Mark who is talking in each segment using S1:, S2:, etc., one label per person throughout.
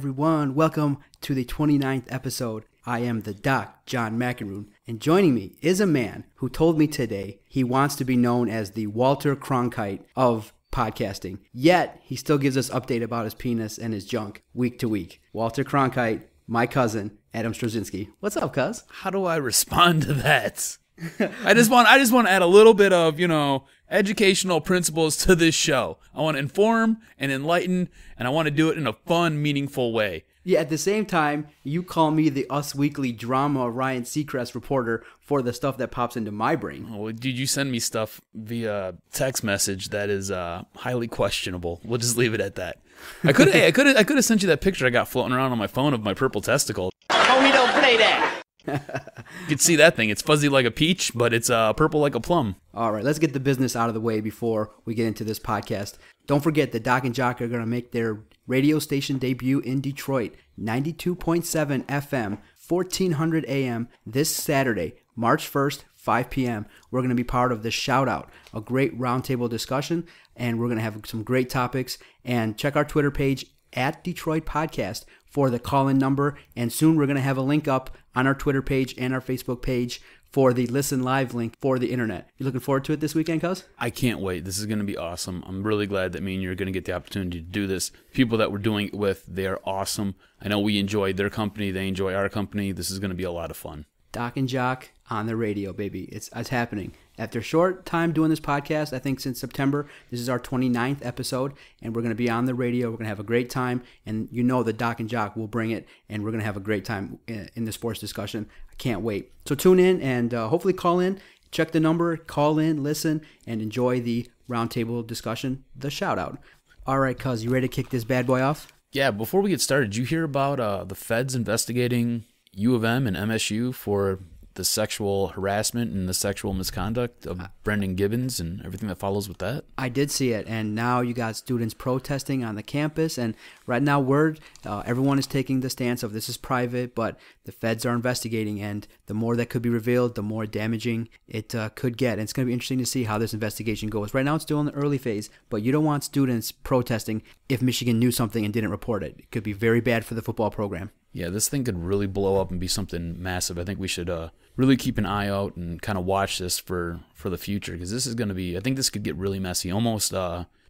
S1: everyone? Welcome to the 29th episode. I am the Doc, John McEnroe, and joining me is a man who told me today he wants to be known as the Walter Cronkite of podcasting, yet he still gives us update about his penis and his junk week to week. Walter Cronkite, my cousin, Adam Straczynski. What's up, cuz?
S2: How do I respond to that? I just want to add a little bit of, educational principles to this show. I want to inform and enlighten, and I want to do it in a fun, meaningful way.
S1: Yeah, at the same time, you call me the Us Weekly drama Ryan Seacrest reporter for the stuff that pops into my brain.
S2: Oh, dude, you send me stuff via text message that is highly questionable. We'll just leave it at that. I could have sent you that picture I got floating around on my phone of my purple testicle.
S3: Oh, we don't play that.
S2: You can see that thing. It's fuzzy like a peach, but it's purple like a plum.
S1: All right, let's get the business out of the way before we get into this podcast. Don't forget that DocNJock are going to make their radio station debut in Detroit, 92.7 FM, 1400 AM, this Saturday, March 1st, 5 p.m. We're going to be part of the Shout Out, a great roundtable discussion, and we're going to have some great topics. And check our Twitter page at Detroit Podcast for the call-in number, and soon we're going to have a link up on our Twitter page and our Facebook page for the Listen Live link for the internet. You looking forward to it this weekend, cuz?
S2: I can't wait. This is going to be awesome. I'm really glad that me and you are going to get the opportunity to do this. People that we're doing it with, they are awesome. I know we enjoy their company. They enjoy our company. This is going to be a lot of fun.
S1: DocNJock on the radio, baby. It's happening. After a short time doing this podcast, I think since September, this is our 29th episode, and we're going to be on the radio. We're going to have a great time, and you know the DocNJock will bring it, and we're going to have a great time in the sports discussion. I can't wait. So tune in and hopefully call in, check the number, call in, listen, and enjoy the roundtable discussion, the shout out. All right, cuz, you ready to kick this bad boy off?
S2: Yeah, before we get started, did you hear about the feds investigating U of M and MSU for the sexual harassment and the sexual misconduct of Brendan Gibbons and everything that follows with that?
S1: I did see it, and now you got students protesting on the campus, and right now everyone is taking the stance of this is private, but the feds are investigating, and the more that could be revealed, the more damaging it could get. And it's going to be interesting to see how this investigation goes. Right now it's still in the early phase, but you don't want students protesting if Michigan knew something and didn't report it. It could be very bad for the football program.
S2: Yeah, this thing could really blow up and be something massive. I think we should really keep an eye out and kind of watch this for the future, because this is going to be, I think this could get really messy, almost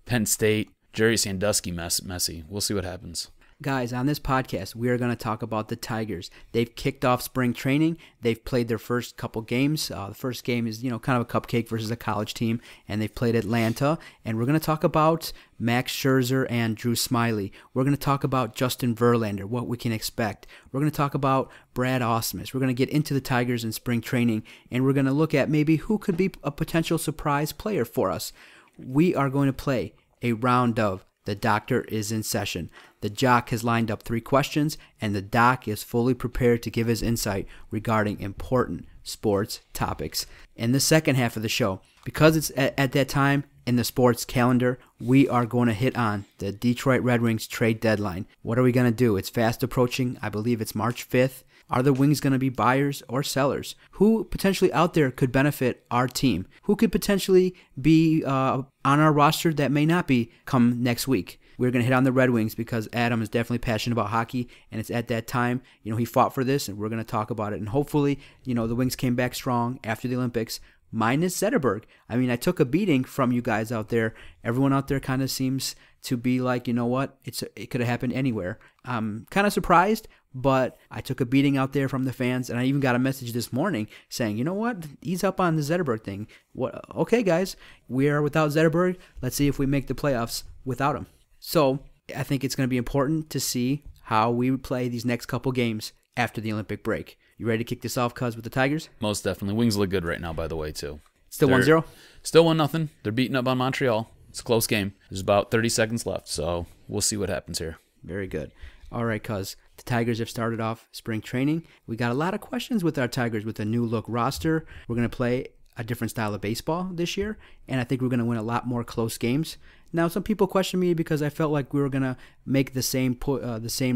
S2: Penn State, Jerry Sandusky messy. We'll see what happens.
S1: Guys, on this podcast, we are going to talk about the Tigers. They've kicked off spring training. They've played their first couple games. The first game is, kind of a cupcake versus a college team, and they've played Atlanta. And we're going to talk about Max Scherzer and Drew Smyly. We're going to talk about Justin Verlander, what we can expect. We're going to talk about Brad Ausmus. We're going to get into the Tigers in spring training, and we're going to look at maybe who could be a potential surprise player for us. We are going to play a round of The Doctor is in Session. The Jock has lined up 3 questions, and the Doc is fully prepared to give his insight regarding important sports topics. In the second half of the show, because it's at that time in the sports calendar, we are going to hit on the Detroit Red Wings trade deadline. What are we going to do? It's fast approaching. I believe it's March 5th. Are the Wings going to be buyers or sellers? Who potentially out there could benefit our team? Who could potentially be on our roster that may not be come next week? We're going to hit on the Red Wings because Adam is definitely passionate about hockey, and it's at that time, he fought for this, and we're going to talk about it. And hopefully, the Wings came back strong after the Olympics, minus Zetterberg. I mean, I took a beating from you guys out there. Everyone out there kind of seems to be like, you know what, it could have happened anywhere. I'm kind of surprised, but I took a beating out there from the fans, and I even got a message this morning saying, you know what, ease up on the Zetterberg thing. What? Okay, guys, we are without Zetterberg. Let's see if we make the playoffs without him. So I think it's going to be important to see how we play these next couple games after the Olympic break. You ready to kick this off, cuz, with the Tigers?
S2: Most definitely. Wings look good right now, by the way, too.
S1: Still 1-0?
S2: Still 1-0. They're beating up on Montreal. It's a close game. There's about 30 seconds left, so we'll see what happens here.
S1: Very good. All right, cuz. The Tigers have started off spring training. We got a lot of questions with our Tigers with a new look roster. We're going to play a different style of baseball this year, and I think we're going to win a lot more close games. Now, some people question me because I felt like we were going to make the same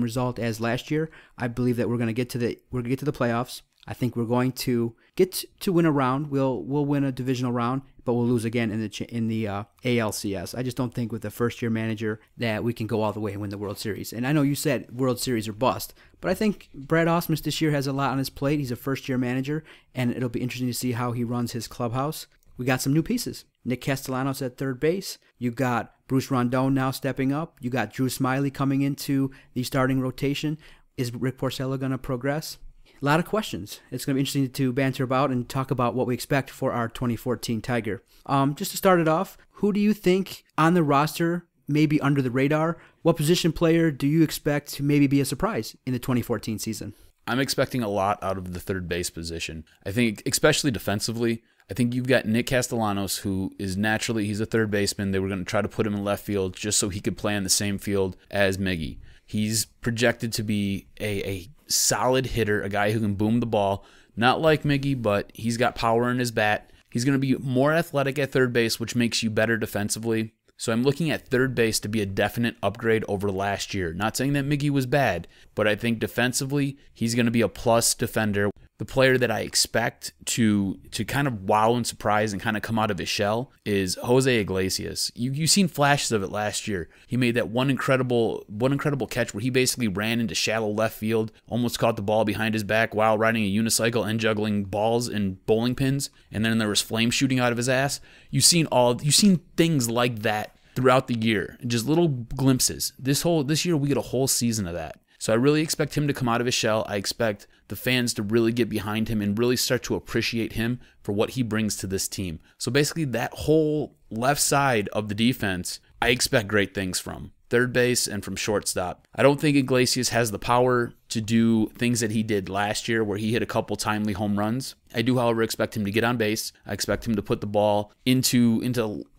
S1: result as last year. I believe that we're going to get to the playoffs. I think we're going to get to win a round. We'll win a divisional round, but we'll lose again in the ALCS. I just don't think with a first-year manager that we can go all the way and win the World Series. And I know you said World Series or bust, but I think Brad Ausmus this year has a lot on his plate. He's a first-year manager, and it'll be interesting to see how he runs his clubhouse. We got some new pieces. Nick Castellanos at third base. You got Bruce Rondon now stepping up. You got Drew Smyly coming into the starting rotation. Is Rick Porcello going to progress? A lot of questions. It's going to be interesting to banter about and talk about what we expect for our 2014 Tiger. Just to start it off, who do you think on the roster, maybe under the radar, what position player do you expect to maybe be a surprise in the 2014 season?
S2: I'm expecting a lot out of the third base position. I think, especially defensively, I think you've got Nick Castellanos, who is naturally, he's a third baseman. They were going to try to put him in left field just so he could play on the same field as Miggy. He's projected to be a solid hitter, a guy who can boom the ball. Not like Miggy, but he's got power in his bat. He's going to be more athletic at third base, which makes you better defensively. So I'm looking at third base to be a definite upgrade over last year. Not saying that Miggy was bad, but I think defensively, he's going to be a plus defender. The player that I expect to kind of wow and surprise and kind of come out of his shell is Jose Iglesias. You've seen flashes of it last year. He made that one incredible catch where he basically ran into shallow left field, almost caught the ball behind his back while riding a unicycle and juggling balls and bowling pins, and then there was flame shooting out of his ass. You've seen things like that throughout the year, just little glimpses. This year we get a whole season of that. So I really expect him to come out of his shell. I expect the fans to really get behind him and really start to appreciate him for what he brings to this team. So basically that whole left side of the defense, I expect great things from third base and from shortstop. I don't think Iglesias has the power to do things that he did last year where he hit a couple timely home runs. I do, however, expect him to get on base. I expect him to put the ball into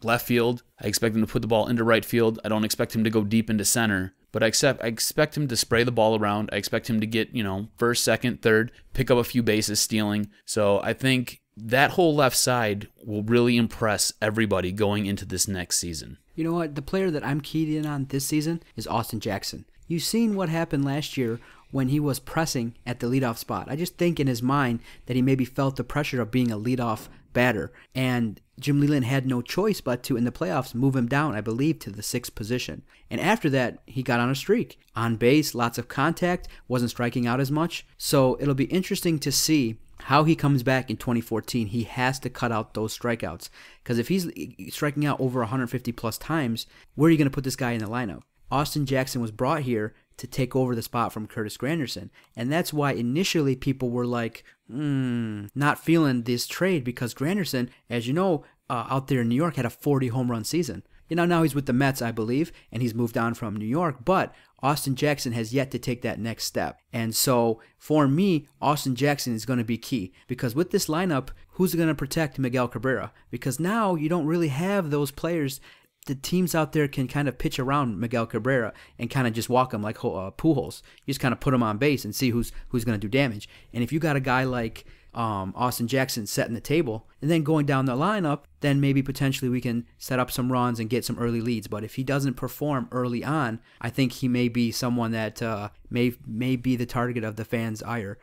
S2: left field. I expect him to put the ball into right field. I don't expect him to go deep into center. But I expect him to spray the ball around. I expect him to get, first, second, third, pick up a few bases stealing. So I think that whole left side will really impress everybody going into this next season.
S1: You know what? The player that I'm keyed in on this season is Austin Jackson. You've seen what happened last year when he was pressing at the leadoff spot. I just think in his mind that he maybe felt the pressure of being a leadoff batter. And Jim Leyland had no choice but to, in the playoffs, move him down, I believe, to the 6th position. And after that, he got on a streak. On base, lots of contact, wasn't striking out as much. So it'll be interesting to see how he comes back in 2014. He has to cut out those strikeouts. Because if he's striking out over 150 plus times, where are you going to put this guy in the lineup? Austin Jackson was brought here to take over the spot from Curtis Granderson. And that's why initially people were like, not feeling this trade, because Granderson, as you know, out there in New York had a 40 home run season. Now he's with the Mets, I believe, and he's moved on from New York, but Austin Jackson has yet to take that next step. And so for me, Austin Jackson is going to be key, because with this lineup, who's going to protect Miguel Cabrera? Because now you don't really have those players. The teams out there can kind of pitch around Miguel Cabrera and kind of just walk him like Pujols. You just kind of put him on base and see who's going to do damage. And if you got a guy like Austin Jackson setting the table and then going down the lineup, then maybe potentially we can set up some runs and get some early leads. But if he doesn't perform early on, I think he may be someone that may be the target of the fans' ire.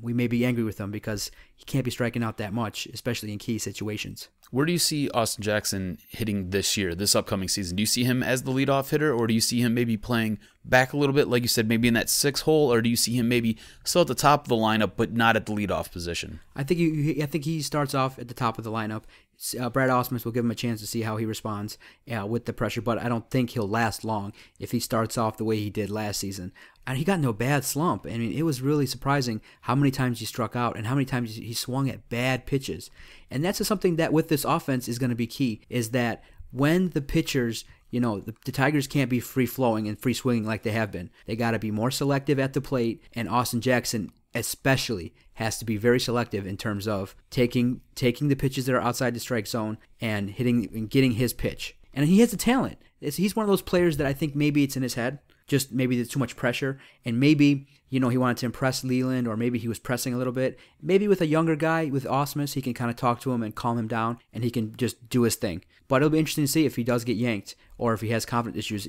S1: We may be angry with him because he can't be striking out that much, especially in key situations.
S2: Where do you see Austin Jackson hitting this year, this upcoming season? Do you see him as the leadoff hitter, or do you see him maybe playing back a little bit, like you said, maybe in that 6th hole, or do you see him maybe still at the top of the lineup but not at the leadoff position?
S1: I think he starts off at the top of the lineup. Brad Ausmus will give him a chance to see how he responds with the pressure, but I don't think he'll last long if he starts off the way he did last season. And he got no bad slump. I mean, it was really surprising how many times he struck out and how many times he swung at bad pitches. And that's just something that with this offense is going to be key, is that when the pitchers, the Tigers can't be free-flowing and free-swinging like they have been. They got to be more selective at the plate, and Austin Jackson especially has to be very selective in terms of taking the pitches that are outside the strike zone and hitting and getting his pitch. And he has the talent. He's one of those players that I think maybe it's in his head. Just maybe there's too much pressure, and maybe, he wanted to impress Leland, or maybe he was pressing a little bit. Maybe with a younger guy, with Ausmus, he can kind of talk to him and calm him down, and he can just do his thing. But it'll be interesting to see if he does get yanked, or if he has confidence issues,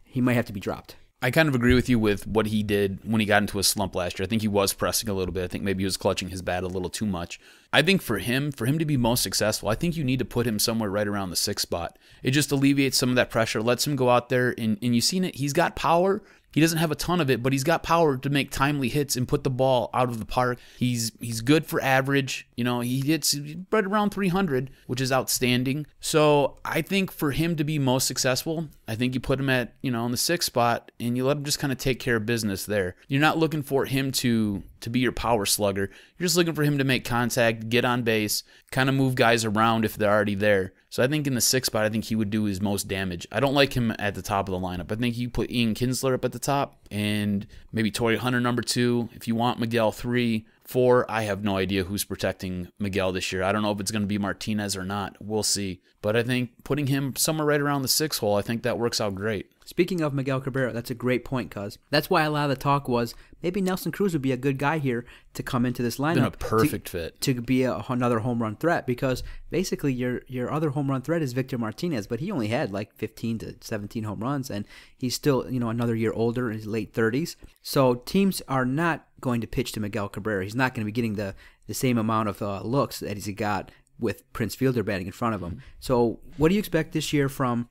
S1: he might have to be dropped.
S2: I kind of agree with you with what he did when he got into a slump last year. I think he was pressing a little bit. I think maybe he was clutching his bat a little too much. I think for him to be most successful, I think you need to put him somewhere right around the 6th spot. It just alleviates some of that pressure, lets him go out there, and you've seen it. He's got power. He doesn't have a ton of it, but he's got power to make timely hits and put the ball out of the park. He's good for average. He hits right around 300, which is outstanding. So I think for him to be most successful, I think you put him at, in the 6th spot, and you let him just kind of take care of business there. You're not looking for him to be your power slugger. You're just looking for him to make contact, get on base, kind of move guys around if they're already there. So I think in the 6th spot, I think he would do his most damage. I don't like him at the top of the lineup. I think you put Ian Kinsler up at the top and maybe Torrey Hunter number 2. If you want Miguel 3, 4, I have no idea who's protecting Miguel this year. I don't know if it's going to be Martinez or not. We'll see. But I think putting him somewhere right around the 6th hole, I think that works out great.
S1: Speaking of Miguel Cabrera, that's a great point, cuz that's why a lot of the talk was maybe Nelson Cruz would be a good guy here to come into this lineup.
S2: Been a perfect fit
S1: to be another home run threat, because basically your other home run threat is Victor Martinez, but he only had like 15 to 17 home runs, and he's still another year older, in his late 30s. So teams are not going to pitch to Miguel Cabrera. He's not going to be getting the same amount of looks that he's got with Prince Fielder batting in front of him. So what do you expect this year from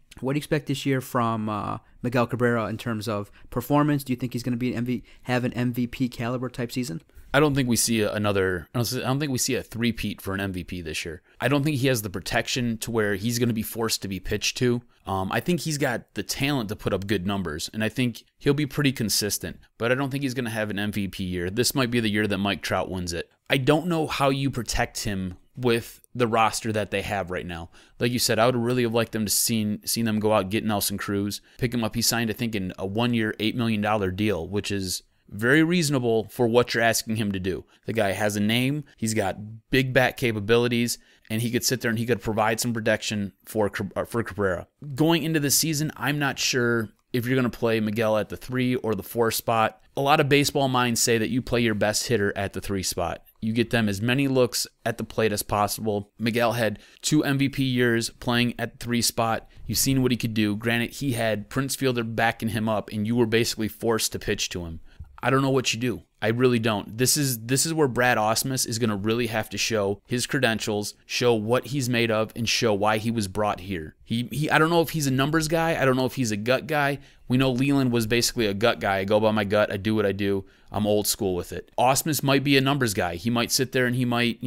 S1: Miguel Cabrera in terms of performance? Do you think he's going to have an MVP caliber type season?
S2: I don't think we see I don't think we see a three-peat for an MVP this year. I don't think he has the protection to where he's going to be forced to be pitched to. I think he's got the talent to put up good numbers, and I think he'll be pretty consistent, but I don't think he's going to have an MVP year. This might be the year that Mike Trout wins it. I don't know how you protect him with the roster that they have right now. Like you said, I would really have liked them to seen them go out and get Nelson Cruz, pick him up. He signed, I think, in a 1-year, $8 million deal, which is very reasonable for what you're asking him to do. The guy has a name, he's got big bat capabilities, and he could sit there and he could provide some protection for Cabrera. Going into the season, I'm not sure if you're going to play Miguel at the 3 or the 4 spot. A lot of baseball minds say that you play your best hitter at the 3 spot. You get them as many looks at the plate as possible. Miguel had 2 MVP years playing at the 3 spot. You've seen what he could do. Granted, he had Prince Fielder backing him up, and you were basically forced to pitch to him. I don't know what you do. I really don't. This is where Brad Ausmus is going to really have to show his credentials, show what he's made of, and show why he was brought here. I don't know if he's a numbers guy. I don't know if he's a gut guy. We know Leland was basically a gut guy. I go by my gut. I do what I do. I'm old school with it. Ausmus might be a numbers guy. He might sit there and he might,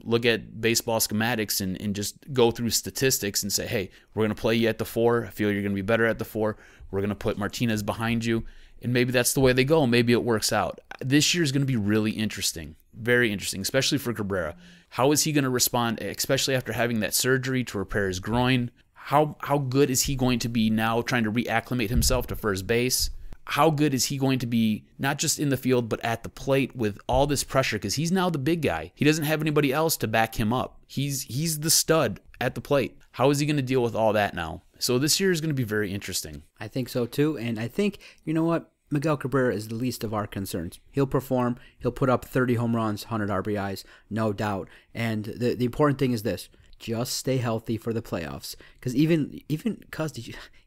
S2: look at baseball schematics and just go through statistics and say, hey, we're going to play you at the 4. I feel you're going to be better at the 4. We're going to put Martinez behind you. And maybe that's the way they go. Maybe it works out. This year is going to be really interesting. Very interesting, especially for Cabrera. How is he going to respond, especially after having that surgery to repair his groin? How good is he going to be now trying to reacclimate himself to first base? How good is he going to be, not just in the field, but at the plate with all this pressure? Because he's now the big guy. He doesn't have anybody else to back him up. He's the stud at the plate. How is he going to deal with all that now? So this year is going to be very interesting.
S1: I think so too. And I think, you know what? Miguel Cabrera is the least of our concerns. He'll perform. He'll put up 30 home runs, 100 RBIs, no doubt. And the important thing is this. Just stay healthy for the playoffs. Because even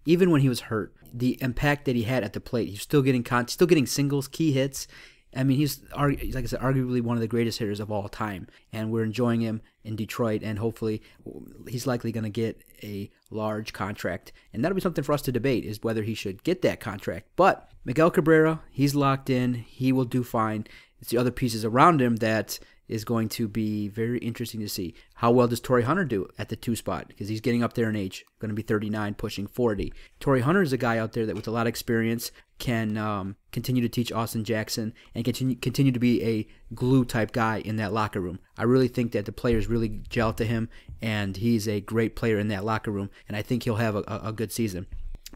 S1: when he was hurt, the impact that he had at the plate, he's still getting singles, key hits. I mean, he's, like I said, arguably one of the greatest hitters of all time. And we're enjoying him in Detroit, and hopefully he's likely going to get a large contract. And that'll be something for us to debate, is whether he should get that contract. But Miguel Cabrera, he's locked in. He will do fine. It's the other pieces around him that is going to be very interesting to see. How well does Torrey Hunter do at the 2 spot? Because he's getting up there in age, going to be 39, pushing 40. Torrey Hunter is a guy out there that with a lot of experience can continue to teach Austin Jackson and continue to be a glue-type guy in that locker room. I really think that the players really gel to him, and he's a great player in that locker room, and I think he'll have a good season.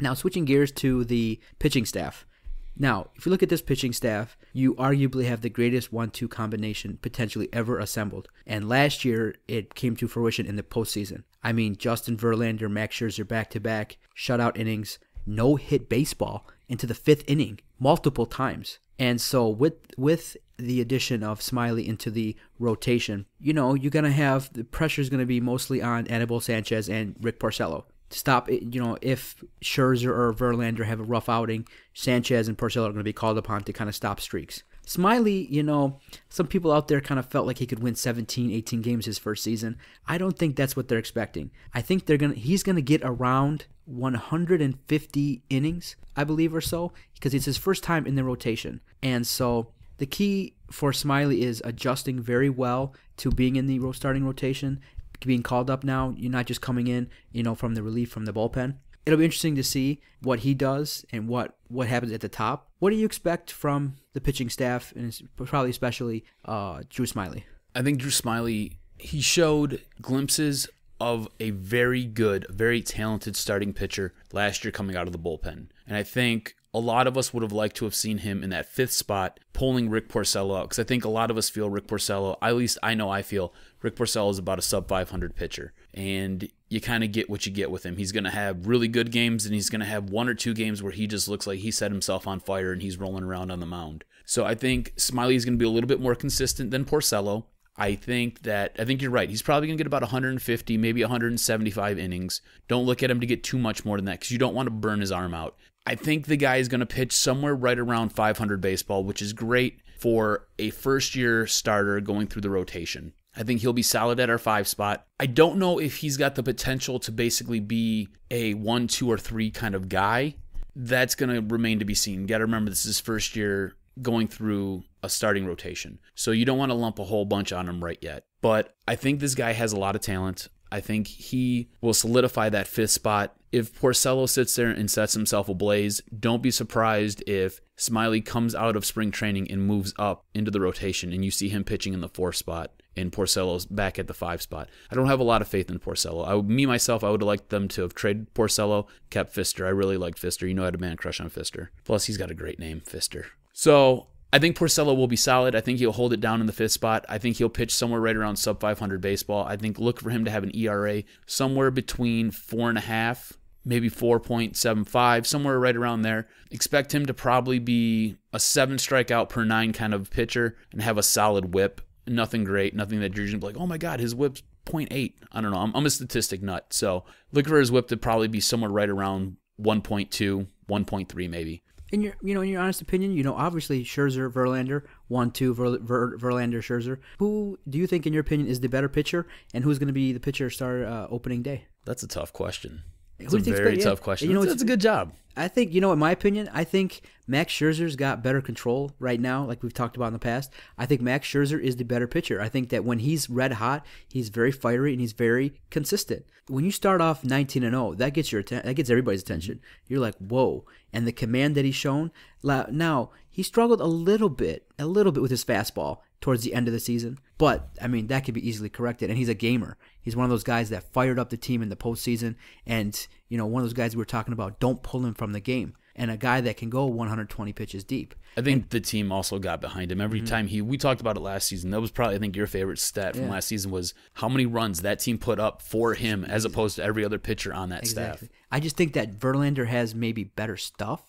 S1: Now, switching gears to the pitching staff. Now, if you look at this pitching staff, you arguably have the greatest 1-2 combination potentially ever assembled. And last year, it came to fruition in the postseason. I mean, Justin Verlander, Max Scherzer back-to-back, shutout innings, no-hit baseball into the 5th inning multiple times. And so with the addition of Smyly into the rotation, you're going to have the pressure is going to be mostly on Anibal Sanchez and Rick Porcello stop it. If Scherzer or Verlander have a rough outing, Sanchez and Porcello are going to be called upon to kind of stop streaks. Smyly, some people out there kind of felt like he could win 17, 18 games his first season. I don't think that's what they're expecting. I think he's going to get around 150 innings, I believe, or so, because it's his first time in the rotation. And so the key for Smyly is adjusting very well to being in the starting rotation, being called up now. You're not just coming in, from the relief from the bullpen. It'll be interesting to see what he does and what happens at the top. What do you expect from the pitching staff, and probably especially Drew Smyly?
S2: I think Drew Smyly, he showed glimpses of a very good, very talented starting pitcher last year coming out of the bullpen. And I think a lot of us would have liked to have seen him in that fifth spot, pulling Rick Porcello out, because I think a lot of us feel Rick Porcello, at least I know I feel, Rick Porcello is about a sub-500 pitcher. And you kind of get what you get with him. He's going to have really good games, and he's going to have one or two games where he just looks like he set himself on fire and he's rolling around on the mound. So I think Smyly is going to be a little bit more consistent than Porcello. I think you're right. He's probably going to get about 150, maybe 175 innings. Don't look at him to get too much more than that, because you don't want to burn his arm out. I think the guy is going to pitch somewhere right around 500 baseball, which is great for a first-year starter going through the rotation. I think he'll be solid at our 5 spot. I don't know if he's got the potential to basically be a 1, 2, or 3 kind of guy. That's going to remain to be seen. You got to remember, this is his first year going through a starting rotation. So you don't want to lump a whole bunch on him right yet. But I think this guy has a lot of talent. I think he will solidify that 5th spot. If Porcello sits there and sets himself ablaze, don't be surprised if Smyly comes out of spring training and moves up into the rotation and you see him pitching in the 4th spot and Porcello's back at the 5 spot. I don't have a lot of faith in Porcello. I would have liked them to have traded Porcello, kept Fister. I really liked Fister. I had a man crush on Fister. Plus, he's got a great name, Fister. So I think Porcello will be solid. I think he'll hold it down in the 5th spot. I think he'll pitch somewhere right around sub-500 baseball. I think look for him to have an ERA somewhere between 4.5, maybe 4.75, somewhere right around there. Expect him to probably be a 7 strikeout per 9 kind of pitcher and have a solid whip. Nothing great, nothing that you're going to be like, oh my God, his whip's 0.8. I don't know. I'm a statistic nut. So look for his whip to probably be somewhere right around 1.2, 1.3 maybe.
S1: In your honest opinion, obviously Scherzer, Verlander, 1-2, Verlander, Scherzer. Who do you think, in your opinion, is the better pitcher, and who's going to be the pitcher start opening day?
S2: That's a tough question.
S1: It's a
S2: very tough question. That's a good job.
S1: I think, in my opinion, I think Max Scherzer's got better control right now, like we've talked about in the past. I think Max Scherzer is the better pitcher. I think that when he's red hot, he's very fiery and he's very consistent. When you start off 19-0, that gets that gets everybody's attention. You're like, whoa. And the command that he's shown. Now, he struggled a little bit with his fastball towards the end of the season. But, that could be easily corrected. And he's a gamer. He's one of those guys that fired up the team in the postseason. And, one of those guys we were talking about, don't pull him from the game. And a guy that can go 120 pitches deep.
S2: I think the team also got behind him. Every time we talked about it last season. That was probably, I think, your favorite stat from last season was how many runs that team put up for him as opposed to every other pitcher on that staff.
S1: I just think that Verlander has maybe better stuff,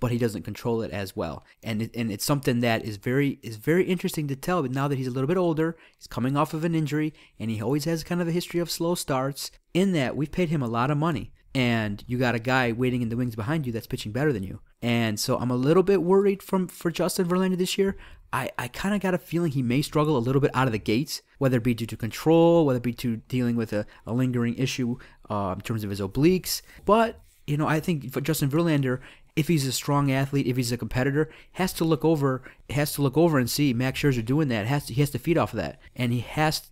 S1: but he doesn't control it as well. And it's something that is very interesting to tell. But now that he's a little bit older, he's coming off of an injury, and he always has kind of a history of slow starts. In that, we've paid him a lot of money. And you got a guy waiting in the wings behind you that's pitching better than you. And so I'm a little bit worried for Justin Verlander this year. I kind of got a feeling he may struggle a little bit out of the gates, whether it be due to control, whether it be to dealing with a lingering issue in terms of his obliques. But, I think for Justin Verlander, if he's a strong athlete, if he's a competitor, has to look over and see Max Scherzer doing that. He has to feed off of that. And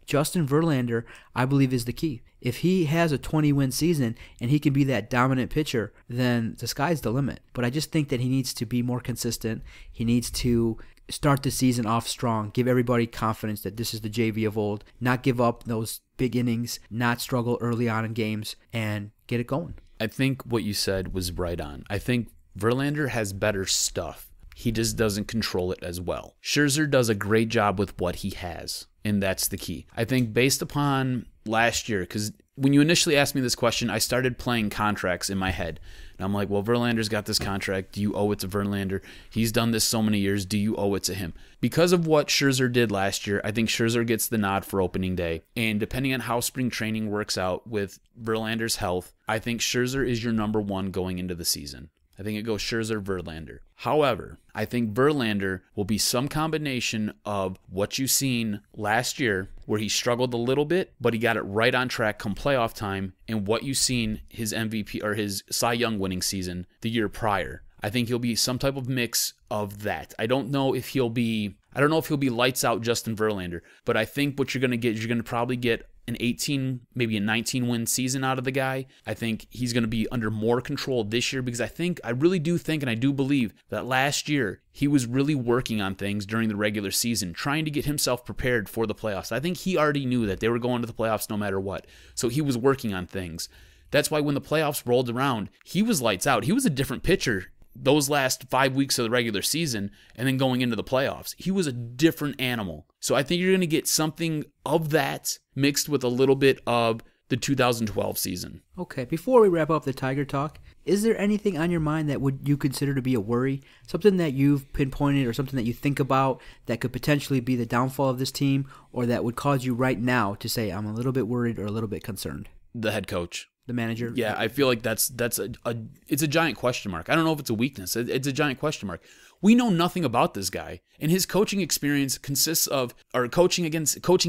S1: Justin Verlander, I believe, is the key. If he has a 20-win season and he can be that dominant pitcher, then the sky's the limit. But I just think that he needs to be more consistent. He needs to start the season off strong, give everybody confidence that this is the JV of old, not give up those big innings, not struggle early on in games, and get it going.
S2: I think what you said was right on. I think Verlander has better stuff. He just doesn't control it as well. Scherzer does a great job with what he has, and that's the key. I think based upon last year, because when you initially asked me this question, I started playing contracts in my head. And I'm like, well, Verlander's got this contract. Do you owe it to Verlander? He's done this so many years. Do you owe it to him? Because of what Scherzer did last year, I think Scherzer gets the nod for opening day. And depending on how spring training works out with Verlander's health, I think Scherzer is your number one going into the season. I think it goes Scherzer, Verlander. However, I think Verlander will be some combination of what you've seen last year, where he struggled a little bit, but he got it right on track come playoff time, and what you've seen his MVP or his Cy Young winning season the year prior. I think he'll be some type of mix of that. I don't know if he'll be lights out Justin Verlander, but I think what you're going to get, you're going to probably get an 18, maybe a 19 win season out of the guy. I think he's going to be under more control this year because I really do think, and I do believe that last year he was really working on things during the regular season, trying to get himself prepared for the playoffs. I think he already knew that they were going to the playoffs no matter what. So he was working on things. That's why when the playoffs rolled around, he was lights out. He was a different pitcher those last 5 weeks of the regular season and then going into the playoffs. He was a different animal. So I think you're going to get something of that mixed with a little bit of the 2012 season.
S1: Okay, before we wrap up the Tiger talk, is there anything on your mind that would you consider to be a worry? Something that you've pinpointed or something that you think about that could potentially be the downfall of this team or that would cause you right now to say, I'm a little bit worried or a little bit concerned?
S2: The head coach.
S1: The manager?
S2: Yeah, I feel like it's a giant question mark. I don't know if it's a weakness. It's a giant question mark. We know nothing about this guy, and his coaching experience consists of coaching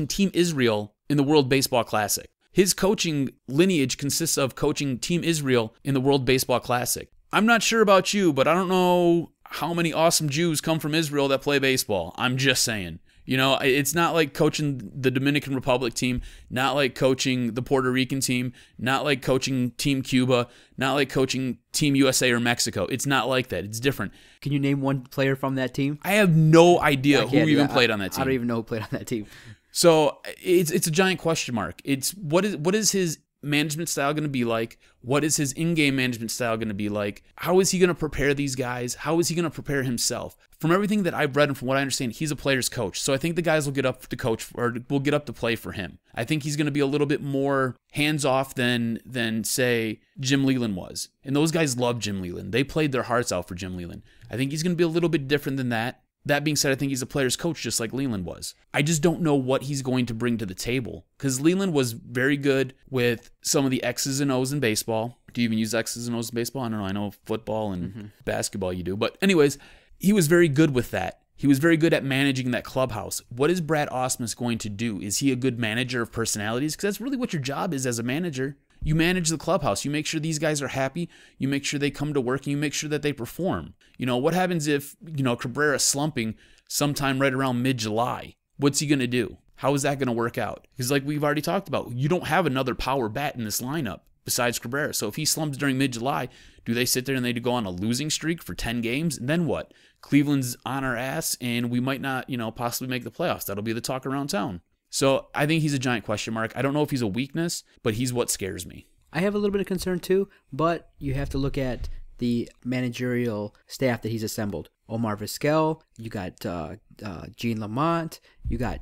S2: Team Israel in the World Baseball Classic. His coaching lineage consists of coaching Team Israel in the World Baseball Classic. I'm not sure about you, but I don't know how many awesome Jews come from Israel that play baseball. I'm just saying. You know, it's not like coaching the Dominican Republic team, not like coaching the Puerto Rican team, not like coaching Team Cuba, not like coaching Team USA or Mexico. It's not like that. It's different.
S1: Can you name one player from that team?
S2: I have no idea who even played on that team.
S1: I don't even know who played on that team.
S2: So it's a giant question mark. It's what is his management style going to be like? What is his in-game management style going to be like? How is he going to prepare these guys? How is he going to prepare himself? From everything that I've read and from what I understand, he's a player's coach. So I think the guys will get up to coach or will get up to play for him. I think he's going to be a little bit more hands-off than say Jim Leyland was. And those guys love Jim Leyland. They played their hearts out for Jim Leyland. I think he's going to be a little bit different than that. That being said, I think he's a player's coach just like Leland was. I just don't know what he's going to bring to the table because Leland was very good with some of the X's and O's in baseball. Do you even use X's and O's in baseball? I don't know. I know football and basketball you do. But anyways, he was very good with that. He was very good at managing that clubhouse. What is Brad Ausmus going to do? Is he a good manager of personalities? Because that's really what your job is as a manager. You manage the clubhouse. You make sure these guys are happy. You make sure they come to work, and you make sure that they perform. You know, what happens if, Cabrera's slumping sometime right around mid-July? What's he going to do? How is that going to work out? Because like we've already talked about, you don't have another power bat in this lineup besides Cabrera. So if he slumps during mid-July, do they sit there and they go on a losing streak for 10 games? And then what? Cleveland's on our ass, and we might not, possibly make the playoffs. That'll be the talk around town. So I think he's a giant question mark. I don't know if he's a weakness, but he's what scares me.
S1: I have a little bit of concern too, but you have to look at the managerial staff that he's assembled. Omar Vizquel, you got Gene Lamont,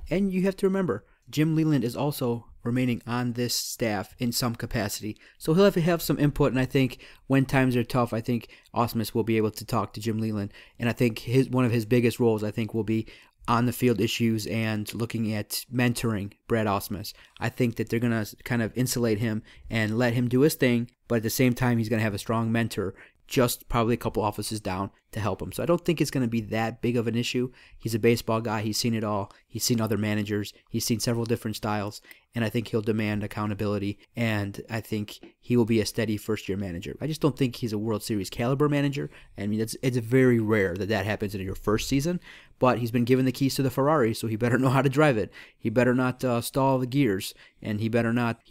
S1: and you have to remember, Jim Leyland is also remaining on this staff in some capacity. So he'll have to have some input, and I think when times are tough, I think Ausmus will be able to talk to Jim Leyland. And I think one of his biggest roles, will be on the field issues and looking at mentoring Brad Ausmus. I think that they're going to kind of insulate him and let him do his thing, but at the same time, he's going to have a strong mentor just probably a couple offices down to help him. So I don't think it's going to be that big of an issue. He's a baseball guy. He's seen it all. He's seen other managers. He's seen several different styles, and I think he'll demand accountability, and I think he will be a steady first-year manager. I just don't think he's a World Series caliber manager. I mean, it's very rare that happens in your first season, but he's been given the keys to the Ferrari, so he better know how to drive it. He better not stall the gears, and he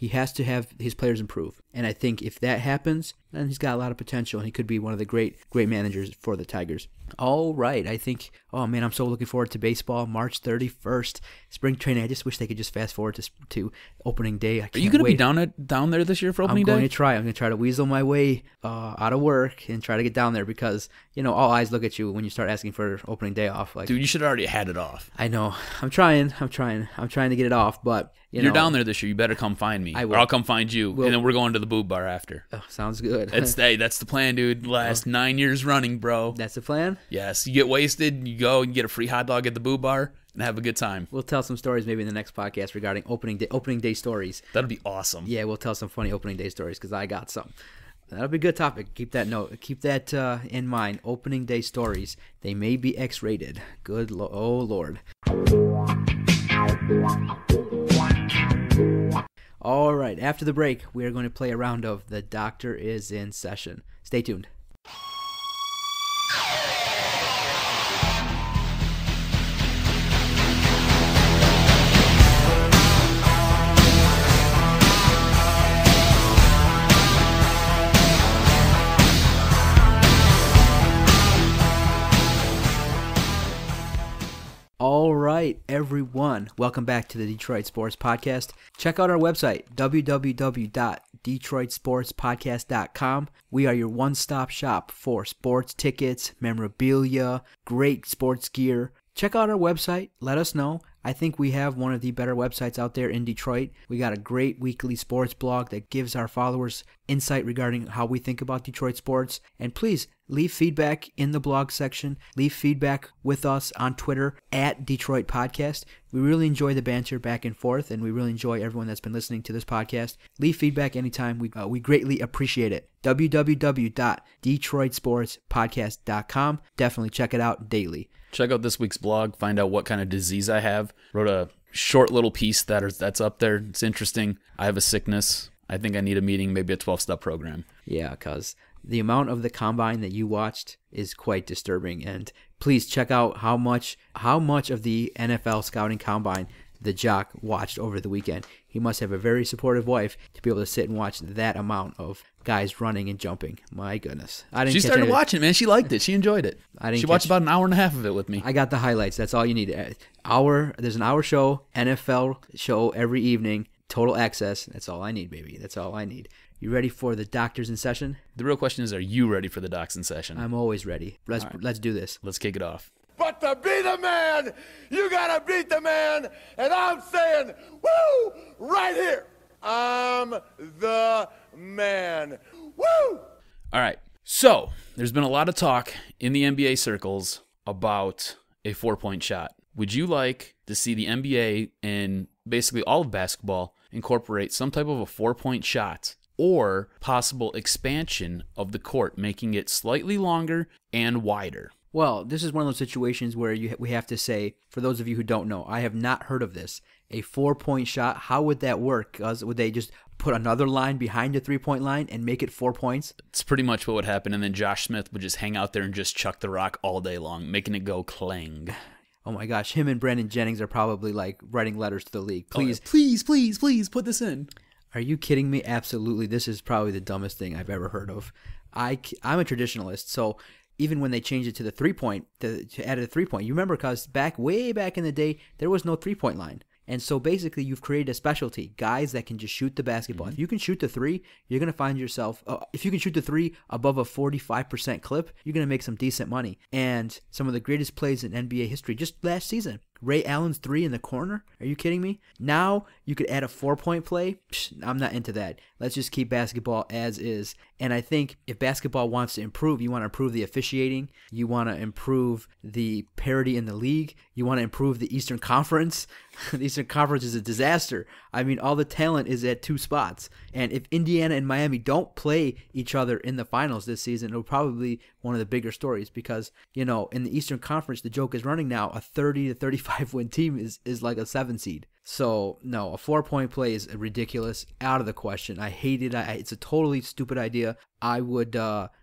S1: has to have his players improve. And I think if that happens, then he's got a lot of potential, and he could be one of the great managers for the Tigers. All right. I think, oh man, I'm so looking forward to baseball. March 31st, spring training. I just wish they could just fast forward to opening day.
S2: Are you going to be down there this year for opening day?
S1: I'm going to try to weasel my way out of work and try to get down there because, all eyes look at you when you start asking for opening day off. Like,
S2: dude, you should have already had it off.
S1: I know. I'm trying to get it off, but
S2: you're down there this year. You better come find me. Or I'll come find you, and then we're going to the boob bar after.
S1: Oh, sounds good.
S2: That's the plan, dude. Last 9 years running, bro.
S1: That's the plan?
S2: Yes. You get wasted, you go and get a free hot dog at the boob bar, and have a good time.
S1: We'll tell some stories maybe in the next podcast regarding opening day stories.
S2: That'll be awesome.
S1: Yeah, we'll tell some funny opening day stories because I got some. That'll be a good topic. Keep that in mind. Opening day stories. They may be X-rated. Oh, Lord. All right, after the break, we are going to play a round of The Doctor is in Session. Stay tuned. All right, everyone. Welcome back to the Detroit Sports Podcast. Check out our website, www.detroitsportspodcast.com. We are your one-stop shop for sports tickets, memorabilia, great sports gear. Check out our website. Let us know. I think we have one of the better websites out there in Detroit. We got a great weekly sports blog that gives our followers insight regarding how we think about Detroit sports. And please leave feedback in the blog section. Leave feedback with us on Twitter at Detroit Podcast. We really enjoy the banter back and forth, and we really enjoy everyone that's been listening to this podcast. Leave feedback anytime. We greatly appreciate it. www.detroitsportspodcast.com. Definitely check it out daily.
S2: Check out this week's blog. Find out what kind of disease I have. Wrote a short little piece that's up there. It's interesting. I have a sickness. I think I need a meeting, maybe a 12-step program.
S1: Yeah, because the amount of the combine that you watched is quite disturbing. And please check out how much of the NFL scouting combine the Jock watched over the weekend. He must have a very supportive wife to be able to sit and watch that amount of guys running and jumping. My goodness.
S2: She started watching, man. She liked it. She enjoyed it. She watched about an hour and a half of it with me.
S1: I got the highlights. That's all you need. There's an hour show, NFL show every evening, total access. That's all I need, baby. That's all I need. You ready for the Doctors in Session?
S2: The real question is, are you ready for the Docs in Session?
S1: I'm always ready. Let's do this.
S2: Let's kick it off.
S3: But to be the man, you gotta beat the man. And I'm saying, woo, right here. I'm the man. Woo!
S2: All right. So there's been a lot of talk in the NBA circles about a 4-point shot. Would you like to see the NBA and basically all of basketball incorporate some type of a 4-point shot or possible expansion of the court, making it slightly longer and wider?
S1: Well, this is one of those situations where we have to say, for those of you who don't know, I have not heard of this. A 4-point shot, how would that work? Would they just put another line behind the 3-point line and make it 4 points?
S2: It's pretty much what would happen, and then Josh Smith would just hang out there and just chuck the rock all day long, making it go clang.
S1: Oh my gosh, him and Brandon Jennings are probably like writing letters to the league. Please,
S2: please put this in.
S1: Are you kidding me? Absolutely. This is probably the dumbest thing I've ever heard of. I'm a traditionalist, so even when they changed it to the 3-point, to add a 3-point, you remember because way back in the day, there was no 3-point line. And so basically you've created a specialty, guys that can just shoot the basketball. If you can shoot the 3, you're going to find yourself, if you can shoot the 3 above a 45% clip, you're going to make some decent money. And some of the greatest plays in NBA history just last season, Ray Allen's 3 in the corner. Are you kidding me? Now you could add a 4-point play. I'm not into that. Let's just keep basketball as is. And I think if basketball wants to improve, you want to improve the officiating. You want to improve the parity in the league. You want to improve the Eastern Conference. The Eastern Conference is a disaster. I mean, all the talent is at 2 spots. And if Indiana and Miami don't play each other in the finals this season, it'll probably be one of the bigger stories because, in the Eastern Conference, the joke is running now. A 30 to 35 win team is like a 7 seed. So, no, a 4-point play is ridiculous, out of the question. I hate it. It's a totally stupid idea. I would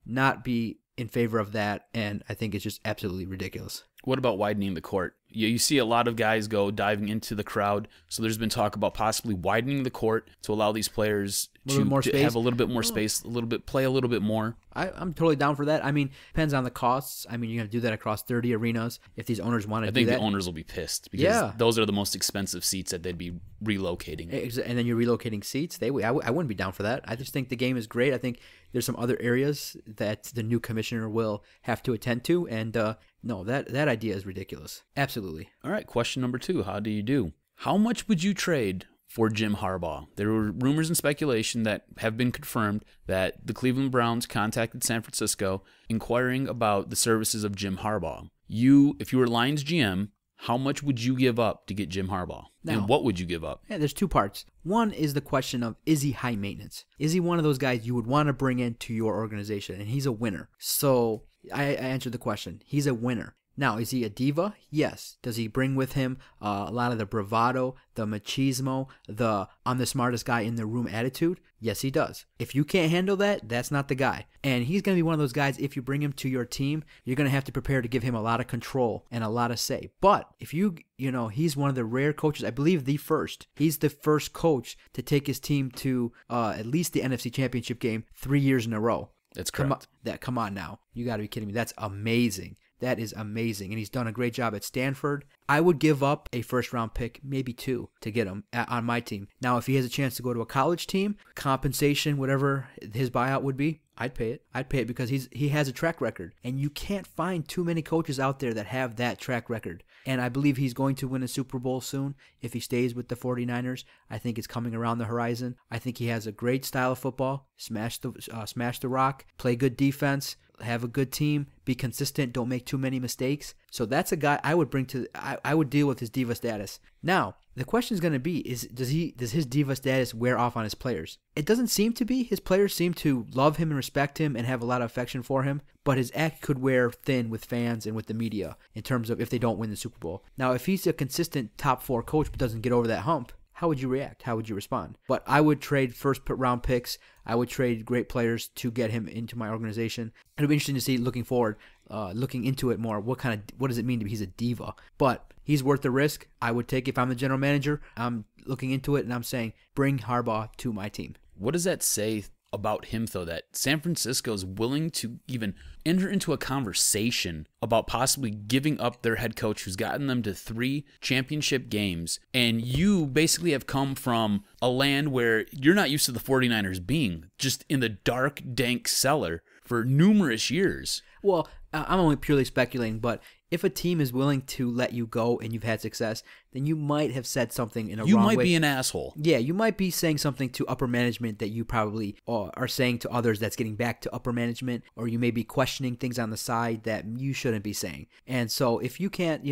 S1: not be in favor of that, and I think it's just absolutely ridiculous.
S2: What about widening the court? You see a lot of guys go diving into the crowd, so there's been talk about possibly widening the court to allow these players to have a little bit more space, play a little bit more.
S1: I'm totally down for that. I mean, depends on the costs. I mean, you're going to do that across 30 arenas if these owners want to do that.
S2: I think the owners will be pissed because those are the most expensive seats that they'd be relocating.
S1: And then you're relocating seats. I wouldn't be down for that. I just think the game is great. I think there's some other areas that the new commissioner will have to attend to, and no, that idea is ridiculous. Absolutely.
S2: All right, question number 2. How do you do? How much would you trade for Jim Harbaugh? There were rumors and speculation that have been confirmed that the Cleveland Browns contacted San Francisco inquiring about the services of Jim Harbaugh. If you were Lions GM, how much would you give up to get Jim Harbaugh? Now, and what would you give up?
S1: Yeah, there's 2 parts. One is the question of, is he high maintenance? Is he one of those guys you would want to bring into your organization? And he's a winner. So I answered the question. He's a winner. Now, is he a diva? Yes. Does he bring with him a lot of the bravado, the machismo, the I'm the smartest guy in the room attitude? Yes, he does. If you can't handle that, that's not the guy. And he's going to be one of those guys, if you bring him to your team, you're going to have to prepare to give him a lot of control and a lot of say. But if he's one of the rare coaches, I believe he's the first coach to take his team to at least the NFC Championship game 3 years in a row.
S2: That's correct.
S1: Come on now. You got to be kidding me. That's amazing. That is amazing. And he's done a great job at Stanford. I would give up a first-round pick, maybe 2, to get him on my team. Now, if he has a chance to go to a college team, compensation, whatever his buyout would be, I'd pay it. I'd pay it because he has a track record. And you can't find too many coaches out there that have that track record. And I believe he's going to win a Super Bowl soon if he stays with the 49ers. I think it's coming around the horizon. I think he has a great style of football. Smash the rock, play good defense, have a good team, be consistent, don't make too many mistakes. So that's a guy I would bring to. I would deal with his diva status. Now, the question is going to be: does his diva status wear off on his players? It doesn't seem to be. His players seem to love him and respect him and have a lot of affection for him. But his act could wear thin with fans and with the media in terms of if they don't win the Super Bowl. Now, if he's a consistent top 4 coach but doesn't get over that hump, how would you react? How would you respond? But I would trade first-round picks. I would trade great players to get him into my organization. It'll be interesting to see looking forward, looking into it more. What does it mean to be he's a diva? But he's worth the risk. I would take if I'm the general manager. I'm looking into it and I'm saying bring Harbaugh to my team.
S2: What does that say about him, though, that San Francisco is willing to even enter into a conversation about possibly giving up their head coach who's gotten them to 3 championship games, and you basically have come from a land where you're not used to the 49ers being, just in the dark, dank cellar for numerous years?
S1: Well, I'm only purely speculating, but if a team is willing to let you go and you've had success, then you might have said something in a wrong way.
S2: You might be an asshole.
S1: Yeah, you might be saying something to upper management that you probably are saying to others that's getting back to upper management, or you may be questioning things on the side that you shouldn't be saying. And so if you can't,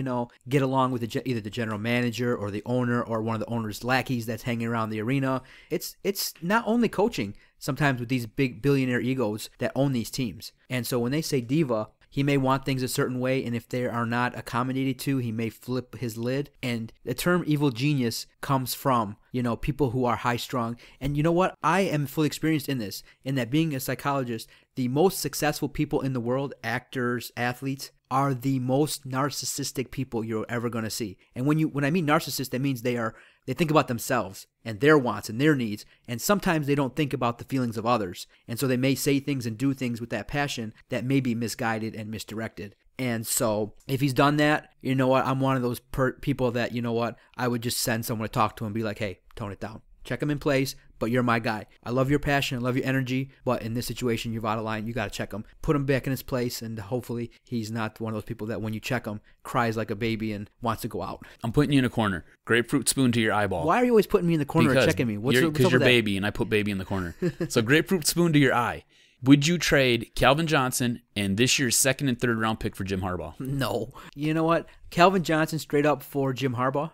S1: get along with either the general manager or the owner or one of the owner's lackeys that's hanging around the arena, it's not only coaching sometimes with these big billionaire egos that own these teams. And so when they say diva, he may want things a certain way, and if they are not accommodated to, he may flip his lid. And the term evil genius comes from, people who are high-strung. And you know what? I am fully experienced in this, in that being a psychologist, the most successful people in the world, actors, athletes, are the most narcissistic people you're ever going to see. And when I mean narcissist, that means they think about themselves and their wants and their needs, and sometimes they don't think about the feelings of others. And so they may say things and do things with that passion that may be misguided and misdirected. And so if he's done that, you know what? I'm one of those people that, I would just send someone to talk to him and be like, hey, tone it down. Check him in place, but you're my guy. I love your passion. I love your energy. But in this situation, you're out of line. You got to check him. Put him back in his place, and hopefully he's not one of those people that when you check him, cries like a baby and wants to go out.
S2: I'm putting you in a corner. Grapefruit spoon to your eyeball.
S1: Why are you always putting me in the corner and checking me?
S2: Because you're baby, and I put baby in the corner. So grapefruit spoon to your eye. Would you trade Calvin Johnson and this year's 2nd and 3rd round pick for Jim Harbaugh?
S1: No. You know what? Calvin Johnson straight up for Jim Harbaugh?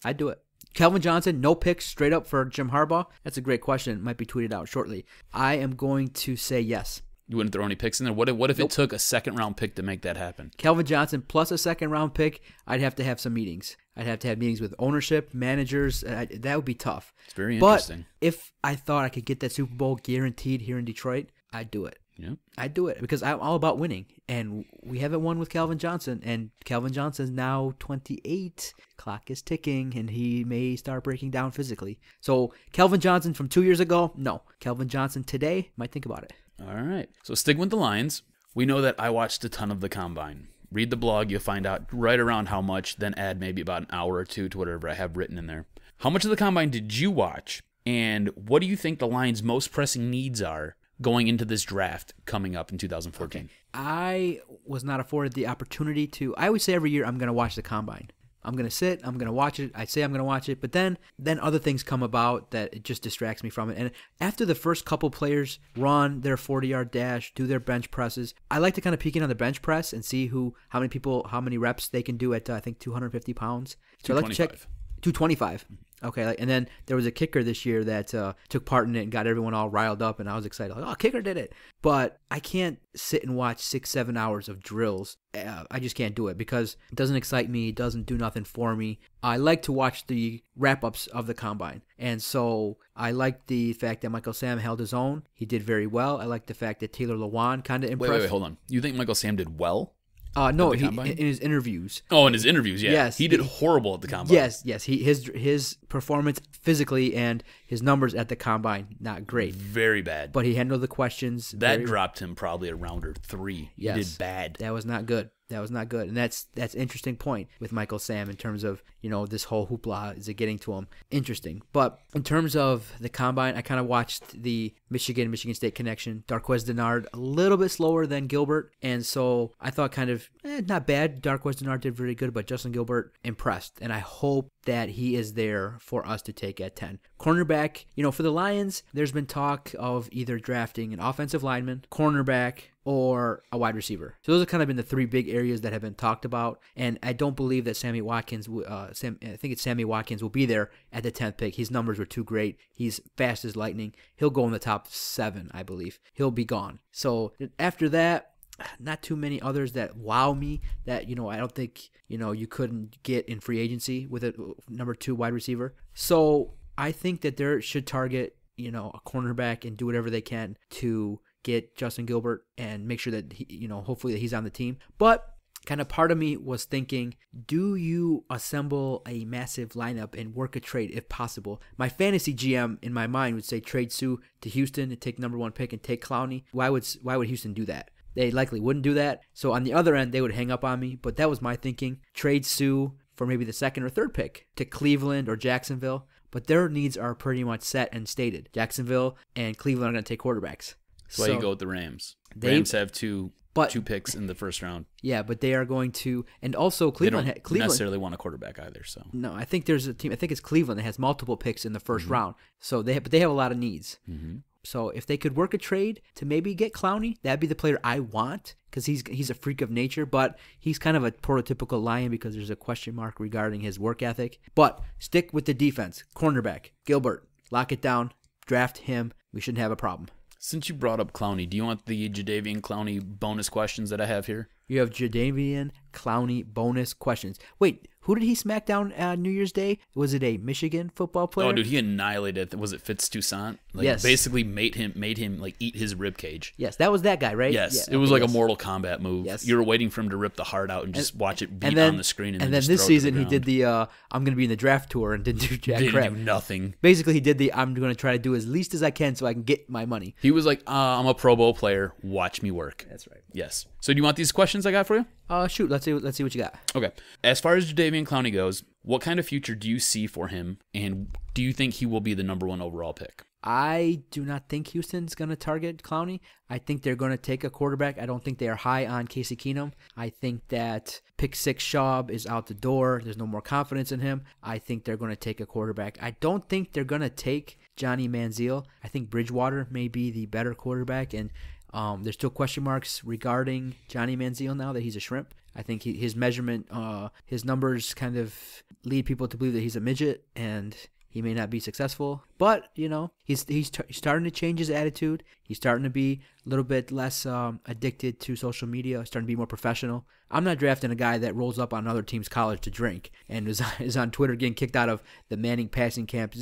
S1: I'd do it. Calvin Johnson, no picks, straight up for Jim Harbaugh? That's a great question. It might be tweeted out shortly. I am going to say yes.
S2: You wouldn't throw any picks in there? What if It took a 2nd-round pick to make that happen?
S1: Calvin Johnson plus a 2nd-round pick, I'd have to have some meetings. I'd have to have meetings with ownership, managers. That would be tough.
S2: It's very interesting.
S1: But if I thought I could get that Super Bowl guaranteed here in Detroit, I'd do it.
S2: Yeah.
S1: I'd do it because I'm all about winning. And we haven't won with Calvin Johnson. And Calvin Johnson's now 28. Clock is ticking, and he may start breaking down physically. So Calvin Johnson from 2 years ago, no. Calvin Johnson today, might think about it.
S2: All right. So sticking with the Lions, we know that I watched a ton of the Combine. Read the blog, you'll find out right around how much, then add maybe about an hour or two to whatever I have written in there. How much of the Combine did you watch, and what do you think the Lions' most pressing needs are going into this draft coming up in 2014?
S1: Okay. I was not afforded the opportunity to. I always say every year I'm going to watch the Combine. I'm going to sit, I'm going to watch it. I say I'm going to watch it, but then other things come about that it just distracts me from it. And after the first couple players run their 40-yard dash, do their bench presses, I like to kind of peek in on the bench press and see how many reps they can do at, I think, 250 pounds. So I like to check 225. Okay, and then there was a kicker this year that took part in it and got everyone all riled up, and I was excited. Like, oh, kicker did it. But I can't sit and watch 6-7 hours of drills. I just can't do it because it doesn't excite me. It doesn't do nothing for me. I like to watch the wrap-ups of the Combine. And so I like the fact that Michael Sam held his own. He did very well. I like the fact that Taylor Lewan kind of impressed.
S2: Wait, hold on. You think Michael Sam did well?
S1: No, in his interviews.
S2: Oh, in his interviews, yeah.
S1: Yes,
S2: he did horrible at the Combine.
S1: Yes. His performance physically and his numbers at the Combine, not great.
S2: Very bad.
S1: But he handled the questions.
S2: That dropped him probably a round or 3.
S1: Yes.
S2: He did bad.
S1: That was not good. And that's an interesting point with Michael Sam in terms of, this whole hoopla. Is it getting to him? Interesting. But in terms of the Combine, I kind of watched the Michigan State connection. Darqueze Dennard a little bit slower than Gilbert, and so I thought kind of not bad. Darqueze Dennard did very good, but Justin Gilbert impressed, and I hope that he is there for us to take at 10. Cornerback, for the Lions, there's been talk of either drafting an offensive lineman, cornerback, or a wide receiver. So those have kind of been the 3 big areas that have been talked about, and I don't believe that Sammy Watkins will be there at the 10th pick. His numbers were too great. He's fast as lightning. He'll go in the top 7, I believe. He'll be gone. So after that, not too many others that wow me that, I don't think, you couldn't get in free agency with a number 2 wide receiver. So I think that they should target, a cornerback and do whatever they can to get Justin Gilbert and make sure that hopefully that he's on the team. But kind of part of me was thinking, do you assemble a massive lineup and work a trade if possible? My fantasy GM in my mind would say trade Suh to Houston and take number 1 pick and take Clowney. Why would Houston do that? They likely wouldn't do that. So on the other end, they would hang up on me. But that was my thinking. Trade Suh for maybe the 2nd or 3rd pick to Cleveland or Jacksonville. But their needs are pretty much set and stated. Jacksonville and Cleveland are going to take quarterbacks.
S2: That's why you go with the Rams. Rams have two picks in the first round.
S1: Yeah, but they are going to, and also Cleveland.
S2: They don't necessarily want a quarterback either. So
S1: no, I think there's a team. I think it's Cleveland that has multiple picks in the first round. So they have a lot of needs. Mm-hmm. So if they could work a trade to maybe get Clowney, that'd be the player I want because he's a freak of nature, but he's kind of a prototypical Lion because there's a question mark regarding his work ethic. But stick with the defense, cornerback Gilbert, lock it down, draft him. We shouldn't have a problem.
S2: Since you brought up Clowney, do you want the Jadeveon Clowney bonus questions that I have here?
S1: You have Jadeveon Clowney bonus questions. Wait, who did he smack down New Year's Day? Was it a Michigan football player?
S2: Oh, dude, he annihilated. Was it Fitz Toussaint?
S1: Yes.
S2: Basically made him eat his rib cage.
S1: Yes, that was that guy, right?
S2: Yes, it was like a Mortal Kombat move. Yes. You were waiting for him to rip the heart out and just watch it beat on the screen. And then
S1: this season he did the I'm going to be in the draft tour and didn't do jack crap.
S2: Didn't do nothing.
S1: Basically, he did the I'm going to try to do as least as I can so I can get my money.
S2: He was like, I'm a Pro Bowl player. Watch me work.
S1: That's right.
S2: Yes. So do you want these questions I got for you?
S1: Shoot. Let's see what you got.
S2: Okay. As far as Jadeveon Clowney goes, what kind of future do you see for him, and do you think he will be the number 1 overall pick?
S1: I do not think Houston's going to target Clowney. I think they're going to take a quarterback. I don't think they are high on Casey Keenum. I think that pick 6 Schaub is out the door. There's no more confidence in him. I think they're going to take a quarterback. I don't think they're going to take Johnny Manziel. I think Bridgewater may be the better quarterback, and there's still question marks regarding Johnny Manziel now that he's a shrimp. I think his measurement, his numbers kind of lead people to believe that he's a midget and he may not be successful. But, he's starting to change his attitude. He's starting to be a little bit less addicted to social media, starting to be more professional. I'm not drafting a guy that rolls up on another team's college to drink and is on Twitter getting kicked out of the Manning passing camp.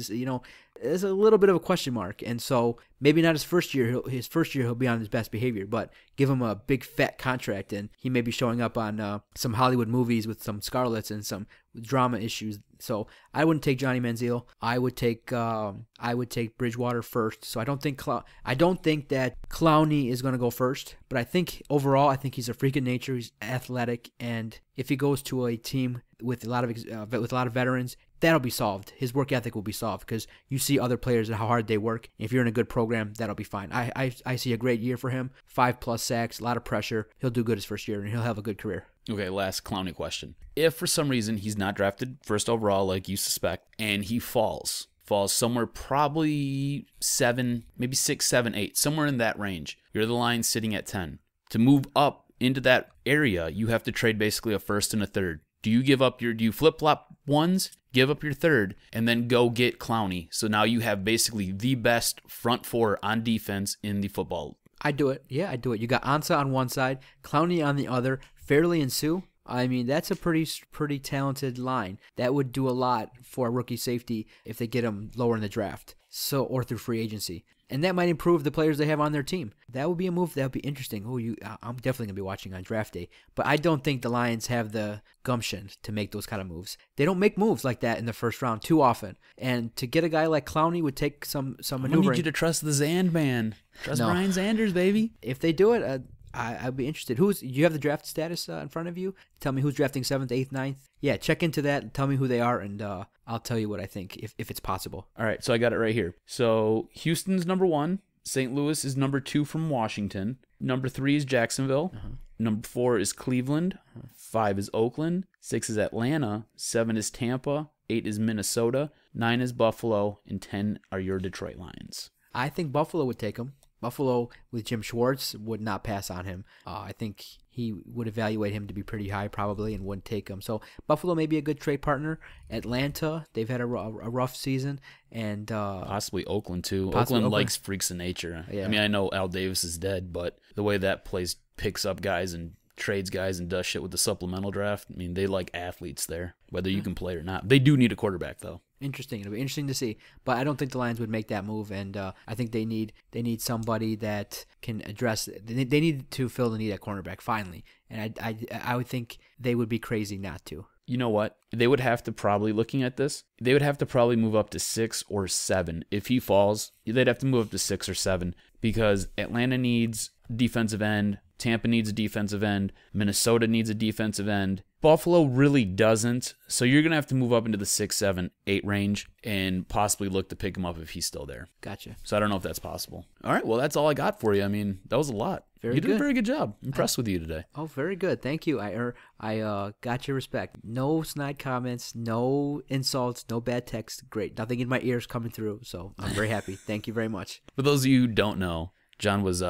S1: is a little bit of a question mark. And so maybe not his first year. His first year he'll be on his best behavior, but give him a big fat contract and he may be showing up on some Hollywood movies with some Scarlets and some drama issues. So I wouldn't take Johnny Manziel. I would take Bridgewater first. So I don't think that Clowney is going to go first, but I think overall he's a freak of nature. He's athletic, and if he goes to a team with a lot of veterans, that'll be solved. His work ethic will be solved because you see other players and how hard they work. If you're in a good program, that'll be fine. I see a great year for him. 5+ sacks, a lot of pressure. He'll do good his first year, and he'll have a good career.
S2: Okay, last Clowney question. If for some reason he's not drafted first overall like you suspect, and he falls somewhere probably 7, maybe 6, 7, 8, somewhere in that range. You're the Lions sitting at 10. To move up into that area, you have to trade basically a first and a third. Do you flip-flop ones, give up your third, and then go get Clowney? So now you have basically the best front four on defense in the football.
S1: I do it. Yeah, I do it. You got Ansah on one side, Clowney on the other, Fairley and Sue. I mean, that's a pretty talented line. That would do a lot for a rookie safety if they get him lower in the draft, or through free agency. And that might improve the players they have on their team. That would be a move that would be interesting. I'm definitely going to be watching on draft day. But I don't think the Lions have the gumption to make those kind of moves. They don't make moves like that in the first round too often. And to get a guy like Clowney would take some maneuvering.
S2: I need you to trust the Zand man. Trust Brian Sanders, baby.
S1: If they do it, I'd be interested. You have the draft status in front of you? Tell me who's drafting 7th, 8th, 9th. Yeah, check into that and tell me who they are, and I'll tell you what I think, if it's possible.
S2: All right, so I got it right here. So Houston's number 1. St. Louis is number 2 from Washington. Number 3 is Jacksonville. Number 4 is Cleveland. 5 is Oakland. 6 is Atlanta. 7 is Tampa. 8 is Minnesota. 9 is Buffalo. And 10 are your Detroit Lions.
S1: I think Buffalo would take him. Buffalo with Jim Schwartz would not pass on him. I think he would evaluate him to be pretty high probably and wouldn't take him. So Buffalo may be a good trade partner. Atlanta, they've had a rough season. And
S2: possibly Oakland too. Oakland likes freaks of nature. Yeah. I mean, I know Al Davis is dead, but the way that place picks up guys and trades guys and does shit with the supplemental draft, I mean, they like athletes there, whether you can play or not. They do need a quarterback though.
S1: Interesting. It'll be interesting to see. But I don't think the Lions would make that move, and I think they need somebody that can address it. They need to fill the need at cornerback finally, and I would think they would be crazy not to.
S2: You know what? They would have to probably, looking at this, they would have to probably move up to 6 or 7. If he falls, they'd have to move up to 6 or 7 because Atlanta needs defensive end, Tampa needs a defensive end, Minnesota needs a defensive end. Buffalo really doesn't, so you're going to have to move up into the 6, 7, 8 range and possibly look to pick him up if he's still there.
S1: Gotcha.
S2: So I don't know if that's possible. All right, well, that's all I got for you. I mean, that was a lot. You did a very good job. Impressed with you today.
S1: Oh, very good. Thank you. I got your respect. No snide comments, no insults, no bad text. Great. Nothing in my ears coming through, so I'm very happy. Thank you very much.
S2: For those of you who don't know, John was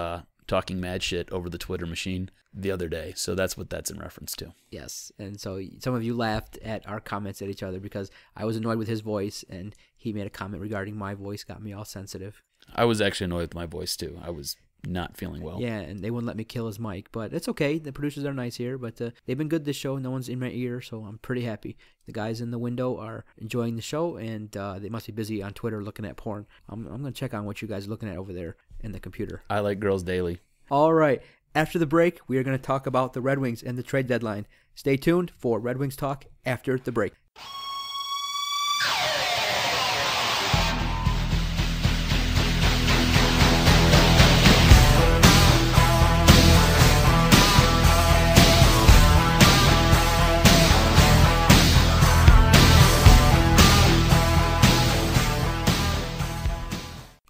S2: talking mad shit over the Twitter machine the other day, so that's what that's in reference to.
S1: Yes, and so some of you laughed at our comments at each other because I was annoyed with his voice, and he made a comment regarding my voice, got me all sensitive.
S2: I was actually annoyed with my voice too. I was not feeling well.
S1: Yeah, and they wouldn't let me kill his mic, but it's okay. The producers are nice here, but they've been good this show. No one's in my ear, so I'm pretty happy. The guys in the window are enjoying the show, and they must be busy on Twitter looking at porn. I'm going to check on what you guys are looking at over there in the computer.
S2: I like girls daily.
S1: All right. After the break, we are going to talk about the Red Wings and the trade deadline. Stay tuned for Red Wings Talk after the break.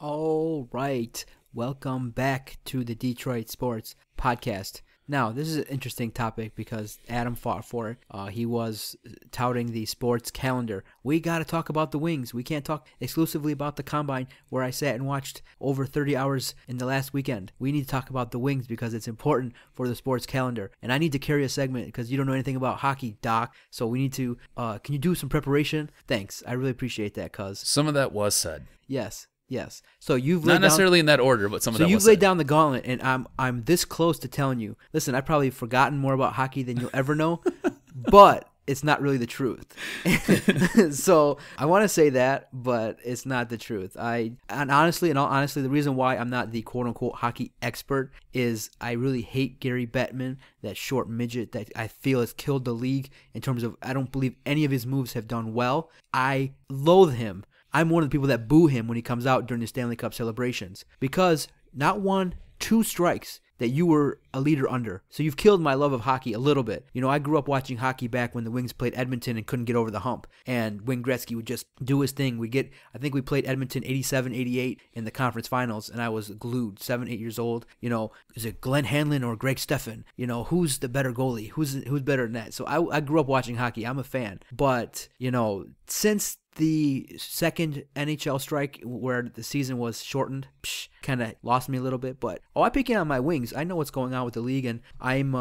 S1: All right. Welcome back to the Detroit Sports Podcast. Now, this is an interesting topic because Adam fought for it. He was touting the sports calendar. We got to talk about the Wings. We can't talk exclusively about the Combine, where I sat and watched over 30 hours in the last weekend. We need to talk about the Wings because it's important for the sports calendar. And I need to carry a segment because you don't know anything about hockey, Doc. So we need to, can you do some preparation? Thanks. I really appreciate that, cuz.
S2: Some of that was said.
S1: Yes. So you've
S2: not necessarily in that order, but some of that was said.
S1: So you've laid down the gauntlet, and I'm this close to telling you. Listen, I've probably forgotten more about hockey than you'll ever know, but it's not really the truth. So I want to say that, but it's not the truth. In all honesty, the reason why I'm not the quote-unquote hockey expert is I really hate Gary Bettman, that short midget that I feel has killed the league in terms of I don't believe any of his moves have done well. I loathe him. I'm one of the people that boo him when he comes out during the Stanley Cup celebrations because not 1, 2 strikes that you were a leader under. So you've killed my love of hockey a little bit. You know, I grew up watching hockey back when the Wings played Edmonton and couldn't get over the hump. And Wayne Gretzky would just do his thing. I think we played Edmonton 87, 88 in the conference finals, and I was glued, 7, 8 years old. You know, is it Glenn Hanlon or Greg Steffen? You know, who's the better goalie? Who's better than that? So I grew up watching hockey. I'm a fan. But, you know, since the second NHL strike where the season was shortened kind of lost me a little bit, but I pick in on my Wings. I know what's going on with the league, and I'm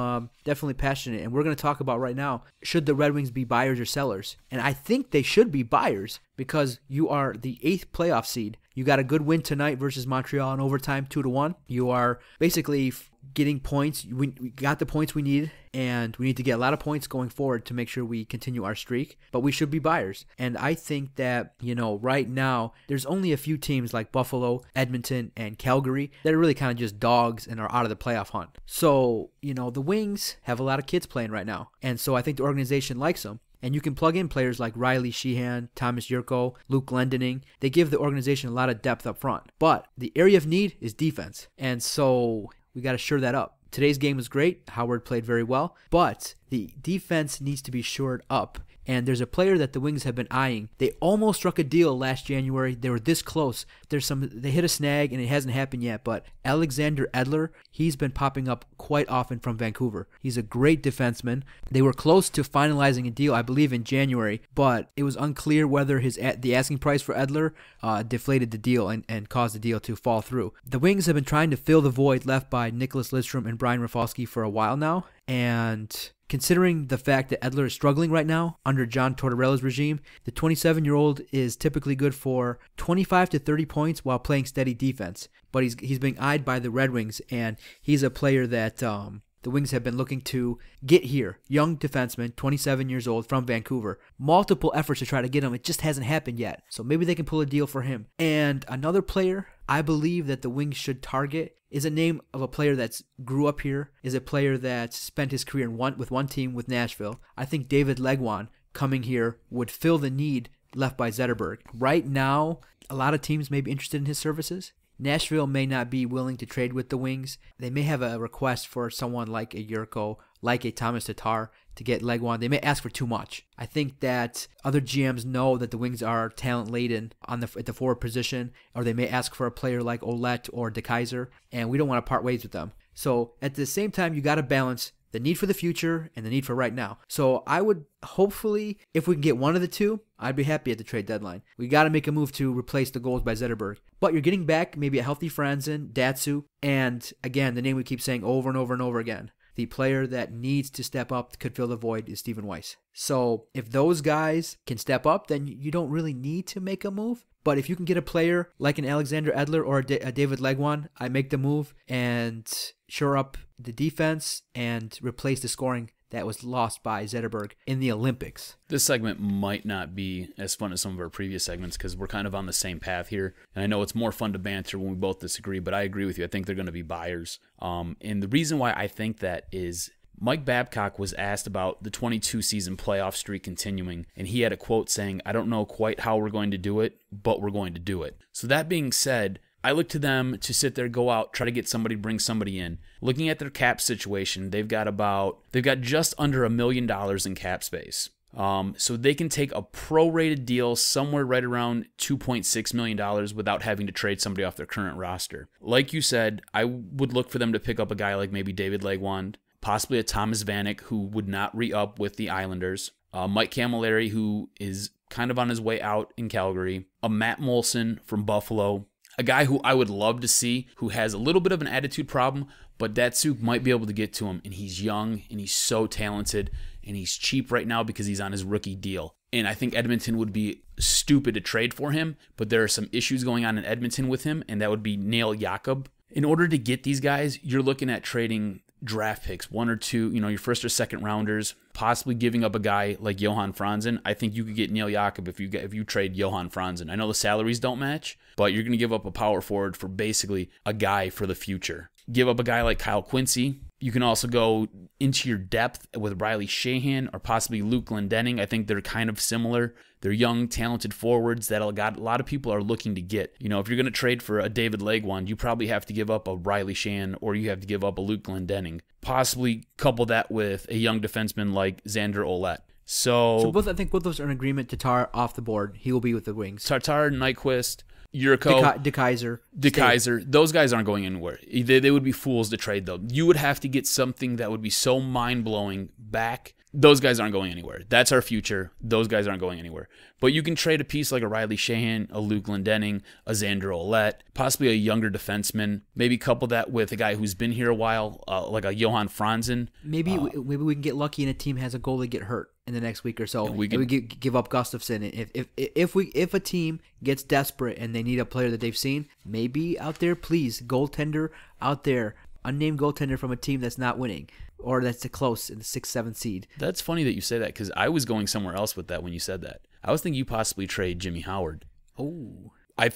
S1: definitely passionate, and we're going to talk about right now, should the Red Wings be buyers or sellers? And I think they should be buyers because you are the 8th playoff seed. You got a good win tonight versus Montreal in overtime, 2-1. You are basically getting points. We got the points we need, and we need to get a lot of points going forward to make sure we continue our streak, but we should be buyers. And I think that, you know, right now, there's only a few teams like Buffalo, Edmonton, and Calgary that are really kind of just dogs and are out of the playoff hunt. So, you know, the Wings have a lot of kids playing right now, and so I think the organization likes them. And you can plug in players like Riley Sheehan, Thomas Yurko, Luke Glendening. They give the organization a lot of depth up front. But the area of need is defense. And so we got to shore that up. Today's game was great. Howard played very well. But the defense needs to be shored up. And there's a player that the Wings have been eyeing. They almost struck a deal last January. They were this close. They hit a snag, and it hasn't happened yet. But Alexander Edler, he's been popping up quite often from Vancouver. He's a great defenseman. They were close to finalizing a deal, I believe, in January, but it was unclear whether the asking price for Edler deflated the deal and caused the deal to fall through. The Wings have been trying to fill the void left by Nicholas Lidstrom and Brian Rafalski for a while now, and considering the fact that Edler is struggling right now under John Tortorella's regime, the 27-year-old is typically good for 25 to 30 points while playing steady defense. But he's being eyed by the Red Wings, and he's a player that the Wings have been looking to get here. Young defenseman, 27 years old, from Vancouver. Multiple efforts to try to get him. It just hasn't happened yet. So maybe they can pull a deal for him. And another player I believe that the Wings should target is a name of a player that's grew up here, is a player that spent his career with one team with Nashville. I think David Legwan coming here would fill the need left by Zetterberg. Right now, a lot of teams may be interested in his services. Nashville may not be willing to trade with the Wings. They may have a request for someone like a Yurko, like a Thomas Tatar to get Legwan. They may ask for too much. I think that other GMs know that the Wings are talent-laden at the forward position, or they may ask for a player like Ouellette or DeKeyser, and we don't want to part ways with them. So at the same time, you got to balance the need for the future and the need for right now. So I would hopefully, if we can get one of the two, I'd be happy at the trade deadline. We got to make a move to replace the goals by Zetterberg. But you're getting back maybe a healthy Franzen, Datsyuk, and again, the name we keep saying over and over and over again. The player that needs to step up could fill the void is Stephen Weiss. So if those guys can step up, then you don't really need to make a move. But if you can get a player like an Alexander Edler or a David Legwan, I make the move and shore up the defense and replace the scoring that was lost by Zetterberg in the Olympics.
S2: This segment might not be as fun as some of our previous segments because we're kind of on the same path here. And I know it's more fun to banter when we both disagree, but I agree with you. I think they're going to be buyers. And the reason why I think that is Mike Babcock was asked about the 22-season playoff streak continuing, and he had a quote saying, "I don't know quite how we're going to do it, but we're going to do it." So that being said, I look to them to sit there, go out, try to get somebody, bring somebody in. Looking at their cap situation, they've got just under $1 million in cap space. So they can take a prorated deal somewhere right around $2.6 million without having to trade somebody off their current roster. Like you said, I would look for them to pick up a guy like maybe David Legwand, possibly a Thomas Vanek who would not re-up with the Islanders, Mike Camilleri who is kind of on his way out in Calgary, a Matt Molson from Buffalo, a guy who I would love to see who has a little bit of an attitude problem, but Datsyuk might be able to get to him, and he's young, and he's so talented, and he's cheap right now because he's on his rookie deal. And I think Edmonton would be stupid to trade for him, but there are some issues going on in Edmonton with him, and that would be Nail Jakob. In order to get these guys, you're looking at trading draft picks, 1 or 2, your first or second rounders, possibly giving up a guy like Johan Franzen. I think you could get Neil Jakob if you trade Johan Franzen. I know the salaries don't match, but you're going to give up a power forward for basically a guy for the future. Give up a guy like Kyle Quincy. You can also go into your depth with Riley Shahan or possibly Luke Glendening. I think they're kind of similar. They're young, talented forwards that a lot of people are looking to get. If you're going to trade for a David Legwand, you probably have to give up a Riley Shahan or you have to give up a Luke Glendening. Possibly couple that with a young defenseman like Xander Olette. So
S1: I think both of us are in agreement. Tatar off the board. He will be with the Wings.
S2: Tatar, Nyquist, Yurko,
S1: DeKaiser.
S2: Those guys aren't going anywhere. They would be fools to trade, though. You would have to get something that would be so mind-blowing back. Those guys aren't going anywhere. That's our future. Those guys aren't going anywhere. But you can trade a piece like a Riley Shahan, a Luke Glendening, a Xander Olette, possibly a younger defenseman. Maybe couple that with a guy who's been here a while, like a Johan Franzen.
S1: Maybe we can get lucky and a team has a goalie get hurt in the next week or so. We give up Gustafsson. If a team gets desperate and they need a player that they've seen, maybe out there, please, goaltender out there, unnamed goaltender from a team that's not winning or that's close in the 6th, 7th seed.
S2: That's funny that you say that because I was going somewhere else with that when you said that. I was thinking you possibly trade Jimmy Howard.
S1: Oh.
S2: I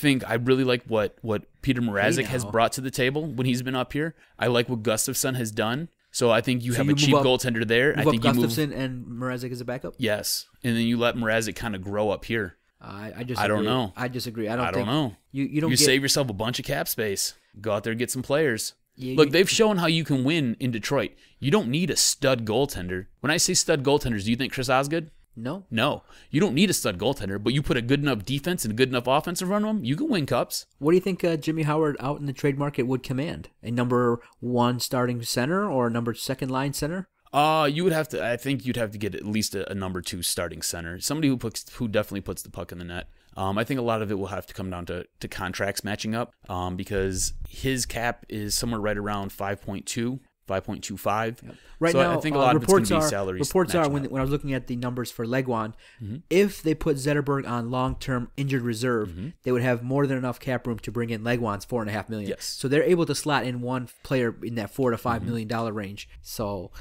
S2: really like what Peter Mrazek has brought to the table when he's been up here. I like what Gustafsson has done. So I think you have a cheap goaltender there. I think
S1: Gustafsson and Mrazek as a backup?
S2: Yes. And then you let Mrazek kind of grow up here.
S1: I disagree.
S2: I don't know.
S1: I disagree. I
S2: don't know.
S1: You
S2: save yourself a bunch of cap space. Go out there and get some players. Look, they've shown how you can win in Detroit. You don't need a stud goaltender. When I say stud goaltenders, do you think Chris Osgood?
S1: No.
S2: No. You don't need a stud goaltender, but you put a good enough defense and a good enough offense in front of them, you can win cups.
S1: What do you think Jimmy Howard out in the trade market would command? A number 1 starting center or a number 2nd line center?
S2: You would have to. I think you'd have to get at least a number 2 starting center, somebody who definitely puts the puck in the net. I think a lot of it will have to come down to contracts matching up because his cap is somewhere right around 5.2, 5.25. Yep.
S1: Right now,
S2: I think a lot of it's going to be salaries.
S1: Reports are when I was looking at the numbers for Legwand, if they put Zetterberg on long-term injured reserve, they would have more than enough cap room to bring in Legwand's $4.5 million.
S2: Yes.
S1: So they're able to slot in one player in that $4 to $5 million range. So.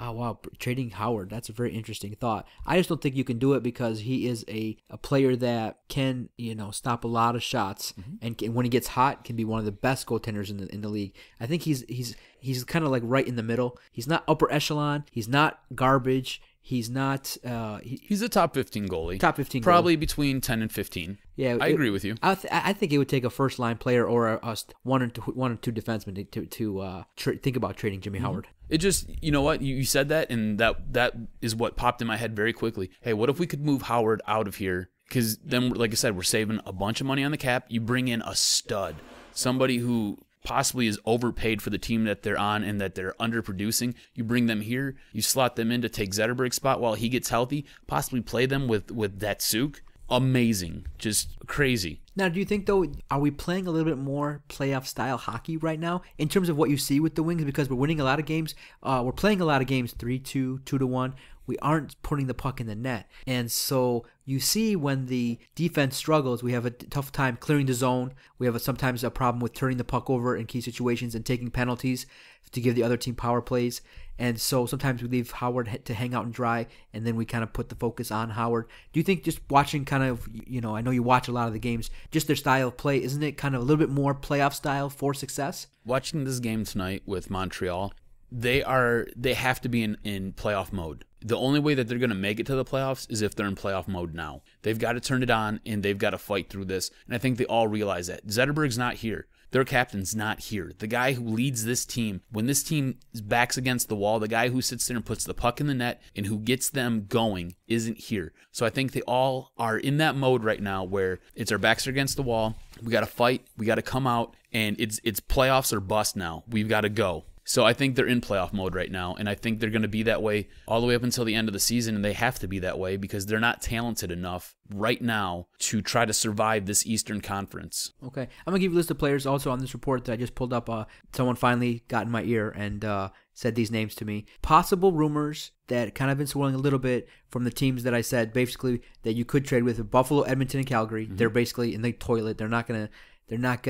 S1: Oh, wow, trading Howard, that's a very interesting thought. I just don't think you can do it because he is a player that can, stop a lot of shots and when he gets hot can be one of the best goaltenders in the league. I think he's kind of like right in the middle. He's not upper echelon. He's not garbage. He's not.
S2: He's a top 15 goalie.
S1: Top 15
S2: Probably between 10 and 15.
S1: Yeah,
S2: I agree with you.
S1: I think it would take a first line player or a one or two defensemen to think about trading Jimmy Howard.
S2: It just, you know what, you said that, and that is what popped in my head very quickly. Hey, what if we could move Howard out of here? Because then, like I said, we're saving a bunch of money on the cap. You bring in a stud, somebody who possibly is overpaid for the team that they're on and that they're underproducing. You bring them here, you slot them in to take Zetterberg's spot while he gets healthy, possibly play them with Datsuk. Amazing. Just crazy.
S1: Now, do you think, though, are we playing a little bit more playoff-style hockey right now in terms of what you see with the Wings? Because we're winning a lot of games. We're playing a lot of games 3-2, 2-1. We aren't putting the puck in the net. And so you see when the defense struggles, we have a tough time clearing the zone. We have sometimes a problem with turning the puck over in key situations and taking penalties to give the other team power plays. And so sometimes we leave Howard to hang out and dry, and then we kind of put the focus on Howard. Do you think just watching kind of, I know you watch a lot of the games, just their style of play, isn't it kind of a little bit more playoff style for success?
S2: Watching this game tonight with Montreal, they have to be in playoff mode. The only way that they're going to make it to the playoffs is if they're in playoff mode now. They've got to turn it on, and they've got to fight through this. And I think they all realize that. Zetterberg's not here. Their captain's not here. The guy who leads this team, when this team is backs against the wall, the guy who sits there and puts the puck in the net and who gets them going isn't here. So I think they all are in that mode right now where it's our backs are against the wall. We got to fight. We got to come out, and it's playoffs or bust now. We've got to go. So I think they're in playoff mode right now, and I think they're going to be that way all the way up until the end of the season, and they have to be that way because they're not talented enough right now to try to survive this Eastern Conference.
S1: Okay. I'm going to give you a list of players also on this report that I just pulled up. Someone finally got in my ear and said these names to me. Possible rumors that kind of been swirling a little bit from the teams that I said basically that you could trade with: Buffalo, Edmonton, and Calgary. Mm-hmm. They're basically in the toilet. They're not going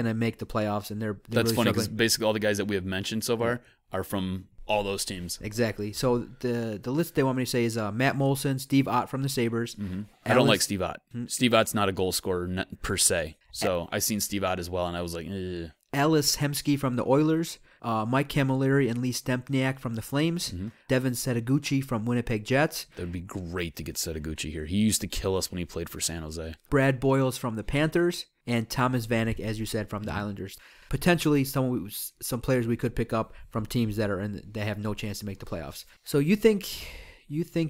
S1: to make the playoffs, and they're
S2: That's
S1: really
S2: funny because
S1: struggling.
S2: basically all the guys that we have mentioned so far are from all those teams.
S1: Exactly. So the list they want me to say is Matt Molson, Steve Ott from the Sabres.
S2: I don't like Steve Ott. Steve Ott's not a goal scorer per se. So I seen Steve Ott as well, and I was like, ugh.
S1: Alice Hemsky from the Oilers, Mike Camilleri and Lee Stempniak from the Flames, Devin Setaguchi from Winnipeg Jets.
S2: That would be great to get Setaguchi here. He used to kill us when he played for San Jose.
S1: Brad Boyles from the Panthers, and Thomas Vanek, as you said, from the Islanders. Potentially some players we could pick up from teams that have no chance to make the playoffs. So you think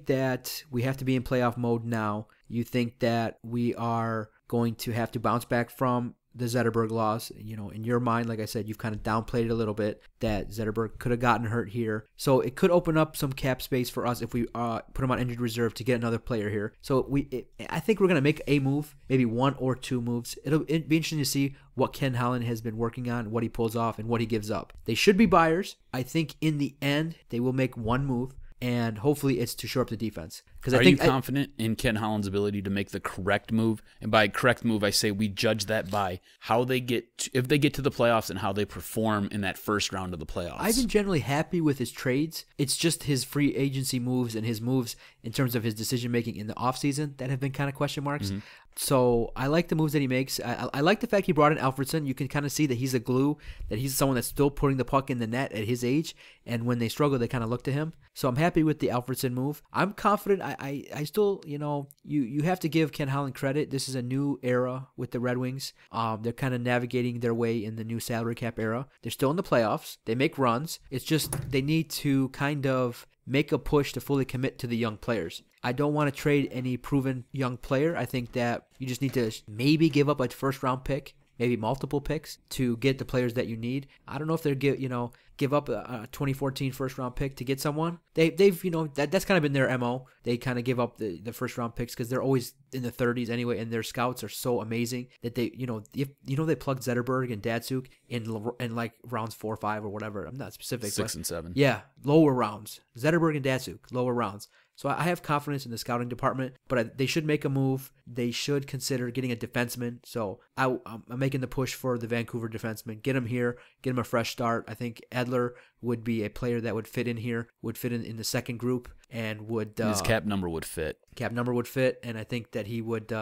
S1: that we have to be in playoff mode now? You think that we are going to have to bounce back from the Zetterberg loss? In your mind, like I said, you've kind of downplayed it a little bit that Zetterberg could have gotten hurt here. So it could open up some cap space for us if we put him on injured reserve to get another player here. So I think we're going to make a move, maybe one or two moves. It'd be interesting to see what Ken Holland has been working on, what he pulls off, and what he gives up. They should be buyers. I think in the end, they will make one move, and hopefully it's to shore up the defense.
S2: Are you confident in Ken Holland's ability to make the correct move? And by correct move, I say we judge that by how they if they get to the playoffs and how they perform in that first round of the playoffs.
S1: I've been generally happy with his trades. It's just his free agency moves and his moves in terms of his decision-making in the offseason that have been kind of question marks. So I like the moves that he makes. I like the fact he brought in Alfredsson. You can kind of see that he's a glue, that he's someone that's still putting the puck in the net at his age. And when they struggle, they kind of look to him. So I'm happy with the Alfredsson move. I'm confident. I still, you have to give Ken Holland credit. This is a new era with the Red Wings. They're kind of navigating their way in the new salary cap era. They're still in the playoffs. They make runs. It's just they need to kind of make a push to fully commit to the young players. I don't want to trade any proven young player. I think that you just need to maybe give up a first-round pick, maybe multiple picks to get the players that you need. I don't know if they'll give up a 2014 first-round pick to get someone. They've that's kind of been their MO. They kind of give up the first-round picks because they're always in the 30s anyway, and their scouts are so amazing that they they plugged Zetterberg and Datsuk in like rounds 4 or 5 or whatever. I'm not specific.
S2: 6 and 7.
S1: Yeah, lower rounds. Zetterberg and Datsuk, lower rounds. So I have confidence in the scouting department, but they should make a move. They should consider getting a defenseman. So I'm making the push for the Vancouver defenseman. Get him here. Get him a fresh start. I think Edler would be a player that would fit in here, would fit in the second group, and would...
S2: his cap number would fit.
S1: Cap number would fit, and I think that he would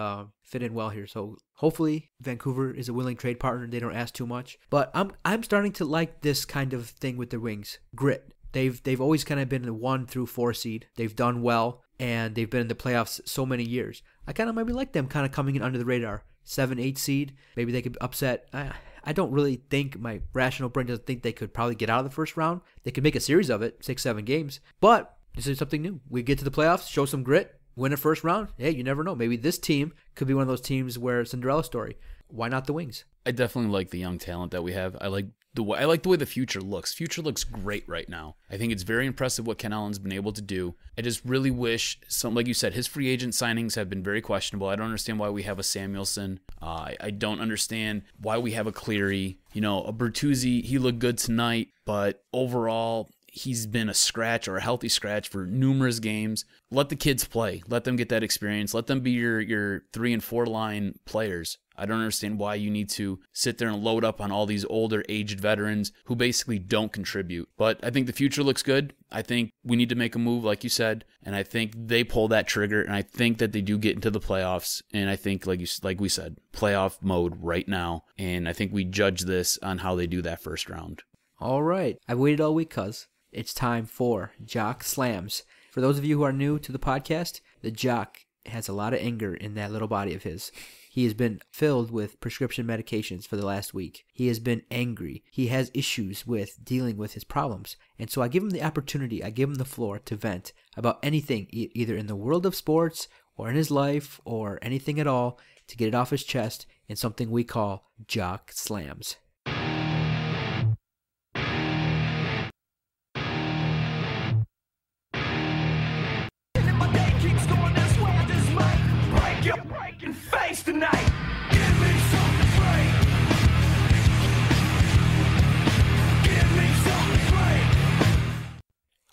S1: fit in well here. So hopefully Vancouver is a willing trade partner. They don't ask too much. But I'm starting to like this kind of thing with the Wings. Grit. They've always kind of been the 1 through 4 seed. They've done well, and they've been in the playoffs so many years. I kind of maybe like them kind of coming in under the radar. 7, 8 seed. Maybe they could upset. I don't really think, my rational brain doesn't think they could probably get out of the first round. They could make a series of it, 6, 7 games. But this is something new. We get to the playoffs, show some grit, win a first round. Hey, you never know. Maybe this team could be one of those teams where Cinderella story. Why not the Wings?
S2: I definitely like the young talent that we have. I like the way the future looks. Future looks great right now. I think it's very impressive what Ken Allen's been able to do. I just really wish, like you said, his free agent signings have been very questionable. I don't understand why we have a Samuelson. I don't understand why we have a Cleary. A Bertuzzi, he looked good tonight, but overall, he's been a scratch or a healthy scratch for numerous games. Let the kids play. Let them get that experience. Let them be your 3 and 4 line players. I don't understand why you need to sit there and load up on all these older, aged veterans who basically don't contribute. But I think the future looks good. I think we need to make a move, like you said, and I think they pull that trigger, and I think that they do get into the playoffs. And I think, like we said, playoff mode right now. And I think we judge this on how they do that first round.
S1: All right. I've waited all week, cuz. It's time for Jock Slams. For those of you who are new to the podcast, the Jock has a lot of anger in that little body of his. He has been filled with prescription medications for the last week. He has been angry. He has issues with dealing with his problems. And so I give him the opportunity, I give him the floor to vent about anything, either in the world of sports or in his life or anything at all, to get it off his chest in something we call Jock Slams.
S4: Face tonight. Give me something great. Give me something great.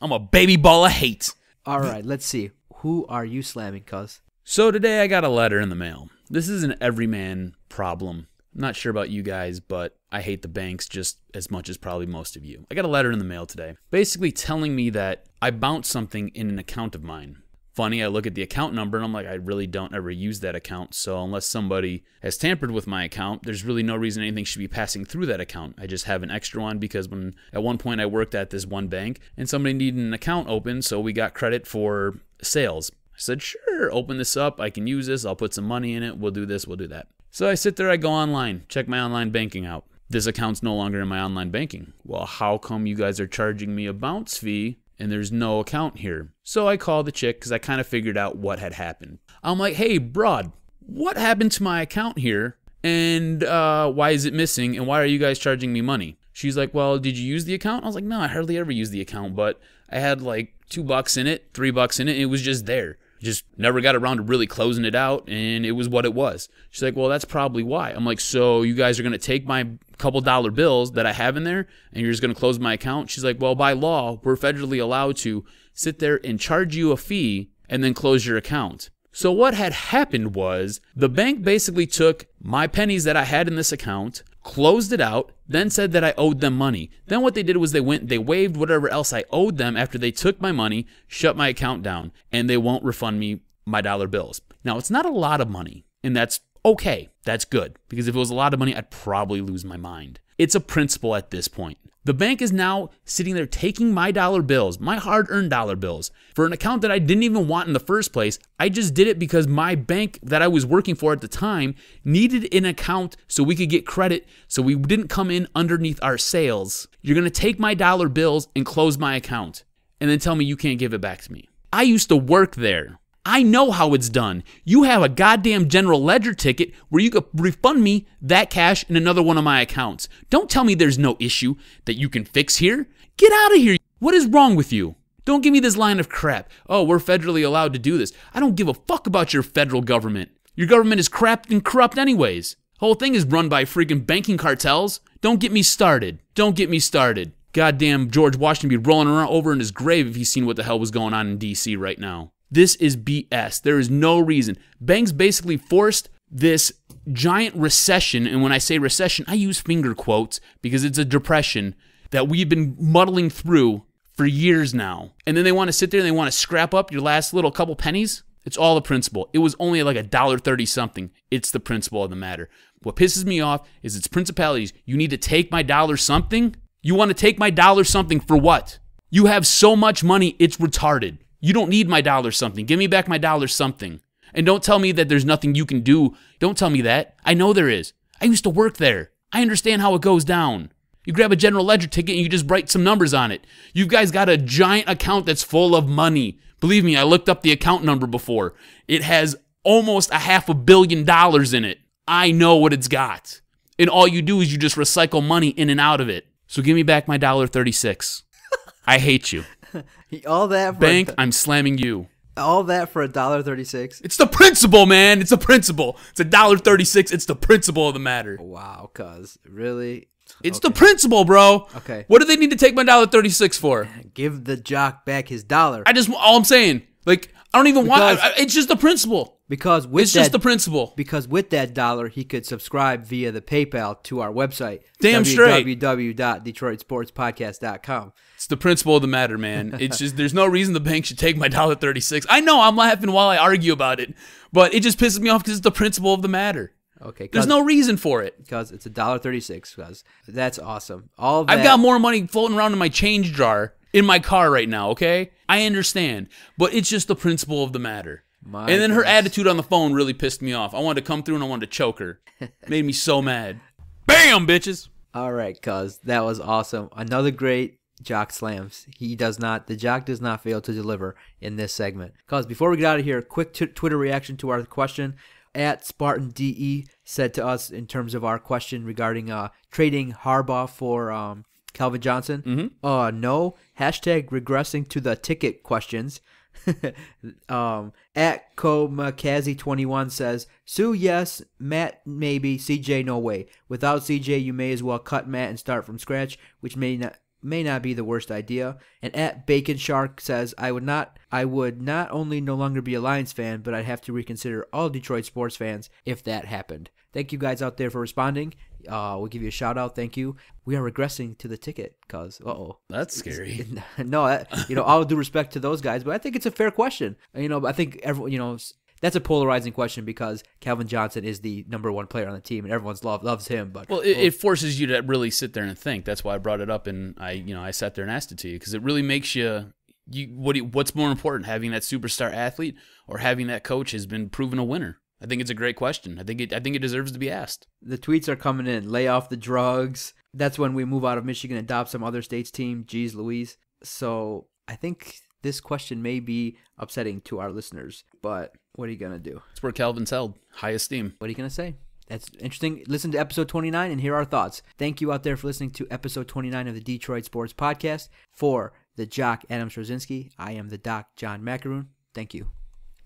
S2: I'm a baby ball of hate.
S1: All right, let's see. Who are you slamming, cuz?
S2: So today I got a letter in the mail. This is an everyman problem. not sure about you guys, but I hate the banks just as much as probably most of you. I got a letter in the mail today basically telling me that I bounced something in an account of mine. Funny, I look at the account number and I'm like, I really don't ever use that account. So unless somebody has tampered with my account, there's really no reason anything should be passing through that account. I just have an extra one because at one point I worked at this one bank and somebody needed an account open, so we got credit for sales. I said, sure, open this up. I can use this. I'll put some money in it. We'll do this. We'll do that. So I sit there. I go online, check my online banking out. This account's no longer in my online banking. Well, how come you guys are charging me a bounce fee and there's no account here? So I call the chick because I kind of figured out what had happened. I'm like, hey, broad, what happened to my account here? And why is it missing? And why are you guys charging me money? She's like, well, did you use the account? I was like, no, I hardly ever use the account, but I had like $2 in it, $3 in it, and it was just there. Just never got around to really closing it out, and it was what it was. She's like, well, that's probably why. I'm like, so you guys are going to take my couple dollar bills that I have in there, and you're just going to close my account? She's like, well, by law, we're federally allowed to sit there and charge you a fee and then close your account. So what had happened was the bank basically took my pennies that I had in this account, closed it out, then said that I owed them money. Then what they did was they waived whatever else I owed them after they took my money, shut my account down, and they won't refund me my dollar bills. Now, it's not a lot of money, and that's okay. That's good, because if it was a lot of money, I'd probably lose my mind. It's a principle at this point. The bank is now sitting there taking my dollar bills, my hard-earned dollar bills, for an account that I didn't even want in the first place. I just did it because my bank that I was working for at the time needed an account so we could get credit, so we didn't come in underneath our sales. You're going to take my dollar bills and close my account, and then tell me you can't give it back to me. I used to work there. I know how it's done. You have a goddamn general ledger ticket where you could refund me that cash in another one of my accounts. Don't tell me there's no issue that you can fix here. Get out of here. What is wrong with you? Don't give me this line of crap. Oh, we're federally allowed to do this. I don't give a fuck about your federal government. Your government is crap and corrupt anyways. The whole thing is run by freaking banking cartels. Don't get me started. Don't get me started. Goddamn George Washington be rolling around over in his grave if he's seen what the hell was going on in D.C. right now. This is BS. There is no reason. Banks basically forced this giant recession, and when I say recession, I use finger quotes because it's a depression that we've been muddling through for years now. And then they want to sit there and they want to scrap up your last little couple pennies. It's all the principle. It was only like $1.30 something. It's the principle of the matter. What pisses me off is its principalities. You need to take my dollar something. You want to take my dollar something for what? You have so much money, it's retarded. You don't need my dollar something. Give me back my dollar something. And don't tell me that there's nothing you can do. Don't tell me that. I know there is. I used to work there. I understand how it goes down. You grab a general ledger ticket and you just write some numbers on it. You guys got a giant account that's full of money. Believe me, I looked up the account number before. It has almost $500 million in it. I know what it's got. And all you do is you just recycle money in and out of it. So give me back my $1.36. I hate you.
S1: All that for
S2: bank, I'm slamming you.
S1: All that for $1.36.
S2: It's the principle, man. It's a principle. It's $1.36. It's the principle of the matter.
S1: Wow, cuz really?
S2: It's the principle, bro.
S1: Okay.
S2: What do they need to take my $1.36 for?
S1: Give the jock back his dollar.
S2: All I'm saying, like, I don't even want. It's just the principle.
S1: Because with
S2: just the principle.
S1: Because with that dollar, he could subscribe via the PayPal to our website.
S2: Damn straight.
S1: www.detroitsportspodcast.com.
S2: It's the principle of the matter, man. It's just there's no reason the bank should take my $1.36. I know I'm laughing while I argue about it, but it just pisses me off because it's the principle of the matter.
S1: Okay.
S2: There's no reason for it.
S1: Because it's $1.36. Because that's awesome. All that,
S2: I've got more money floating around in my change jar in my car right now. Okay, I understand, but it's just the principle of the matter. And then her attitude on the phone really pissed me off. I wanted to come through and I wanted to choke her. Made me so mad. Bam, bitches.
S1: All right, cuz that was awesome. Another great Jock Slams. The Jock does not fail to deliver in this segment. Cuz before we get out of here, a quick Twitter reaction to our question. At SpartanDE said to us in terms of our question regarding trading Harbaugh for Calvin Johnson.
S2: Mm-hmm.
S1: No. Hashtag regressing to the ticket questions. At Komakazi21 says, Sue, yes. Matt, maybe. CJ, no way. Without CJ, you may as well cut Matt and start from scratch, which may may not be the worst idea. And at Bacon Shark says, I would not only no longer be a Lions fan, but I'd have to reconsider all Detroit sports fans if that happened. Thank you guys out there for responding. We'll give you a shout out. Thank you. We are regressing to the ticket cause
S2: That's scary.
S1: No, all due respect to those guys, but I think it's a fair question. I think everyone, that's a polarizing question because Calvin Johnson is the number one player on the team and everyone's loves him. But
S2: it forces you to really sit there and think. That's why I brought it up and I sat there and asked it to you because it really makes what's more important, having that superstar athlete or having that coach has been proven a winner? I think it's a great question. I think it deserves to be asked.
S1: The tweets are coming in. Lay off the drugs. That's when we move out of Michigan and adopt some other state's team. Jeez Louise. So I think this question may be upsetting to our listeners, but what are you going to do?
S2: It's where Calvin's held. High esteem.
S1: What are you going to say? That's interesting. Listen to episode 29 and hear our thoughts. Thank you out there for listening to episode 29 of the Detroit Sports Podcast. For the Jock Adam Strozinski, I am the Doc John Macaroon. Thank you.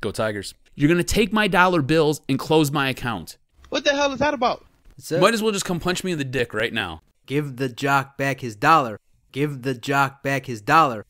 S2: Go Tigers. You're going to take my dollar bills and close my account.
S5: What the hell is that about?
S2: Might as well just come punch me in the dick right now.
S1: Give the Jock back his dollar. Give the Jock back his dollar.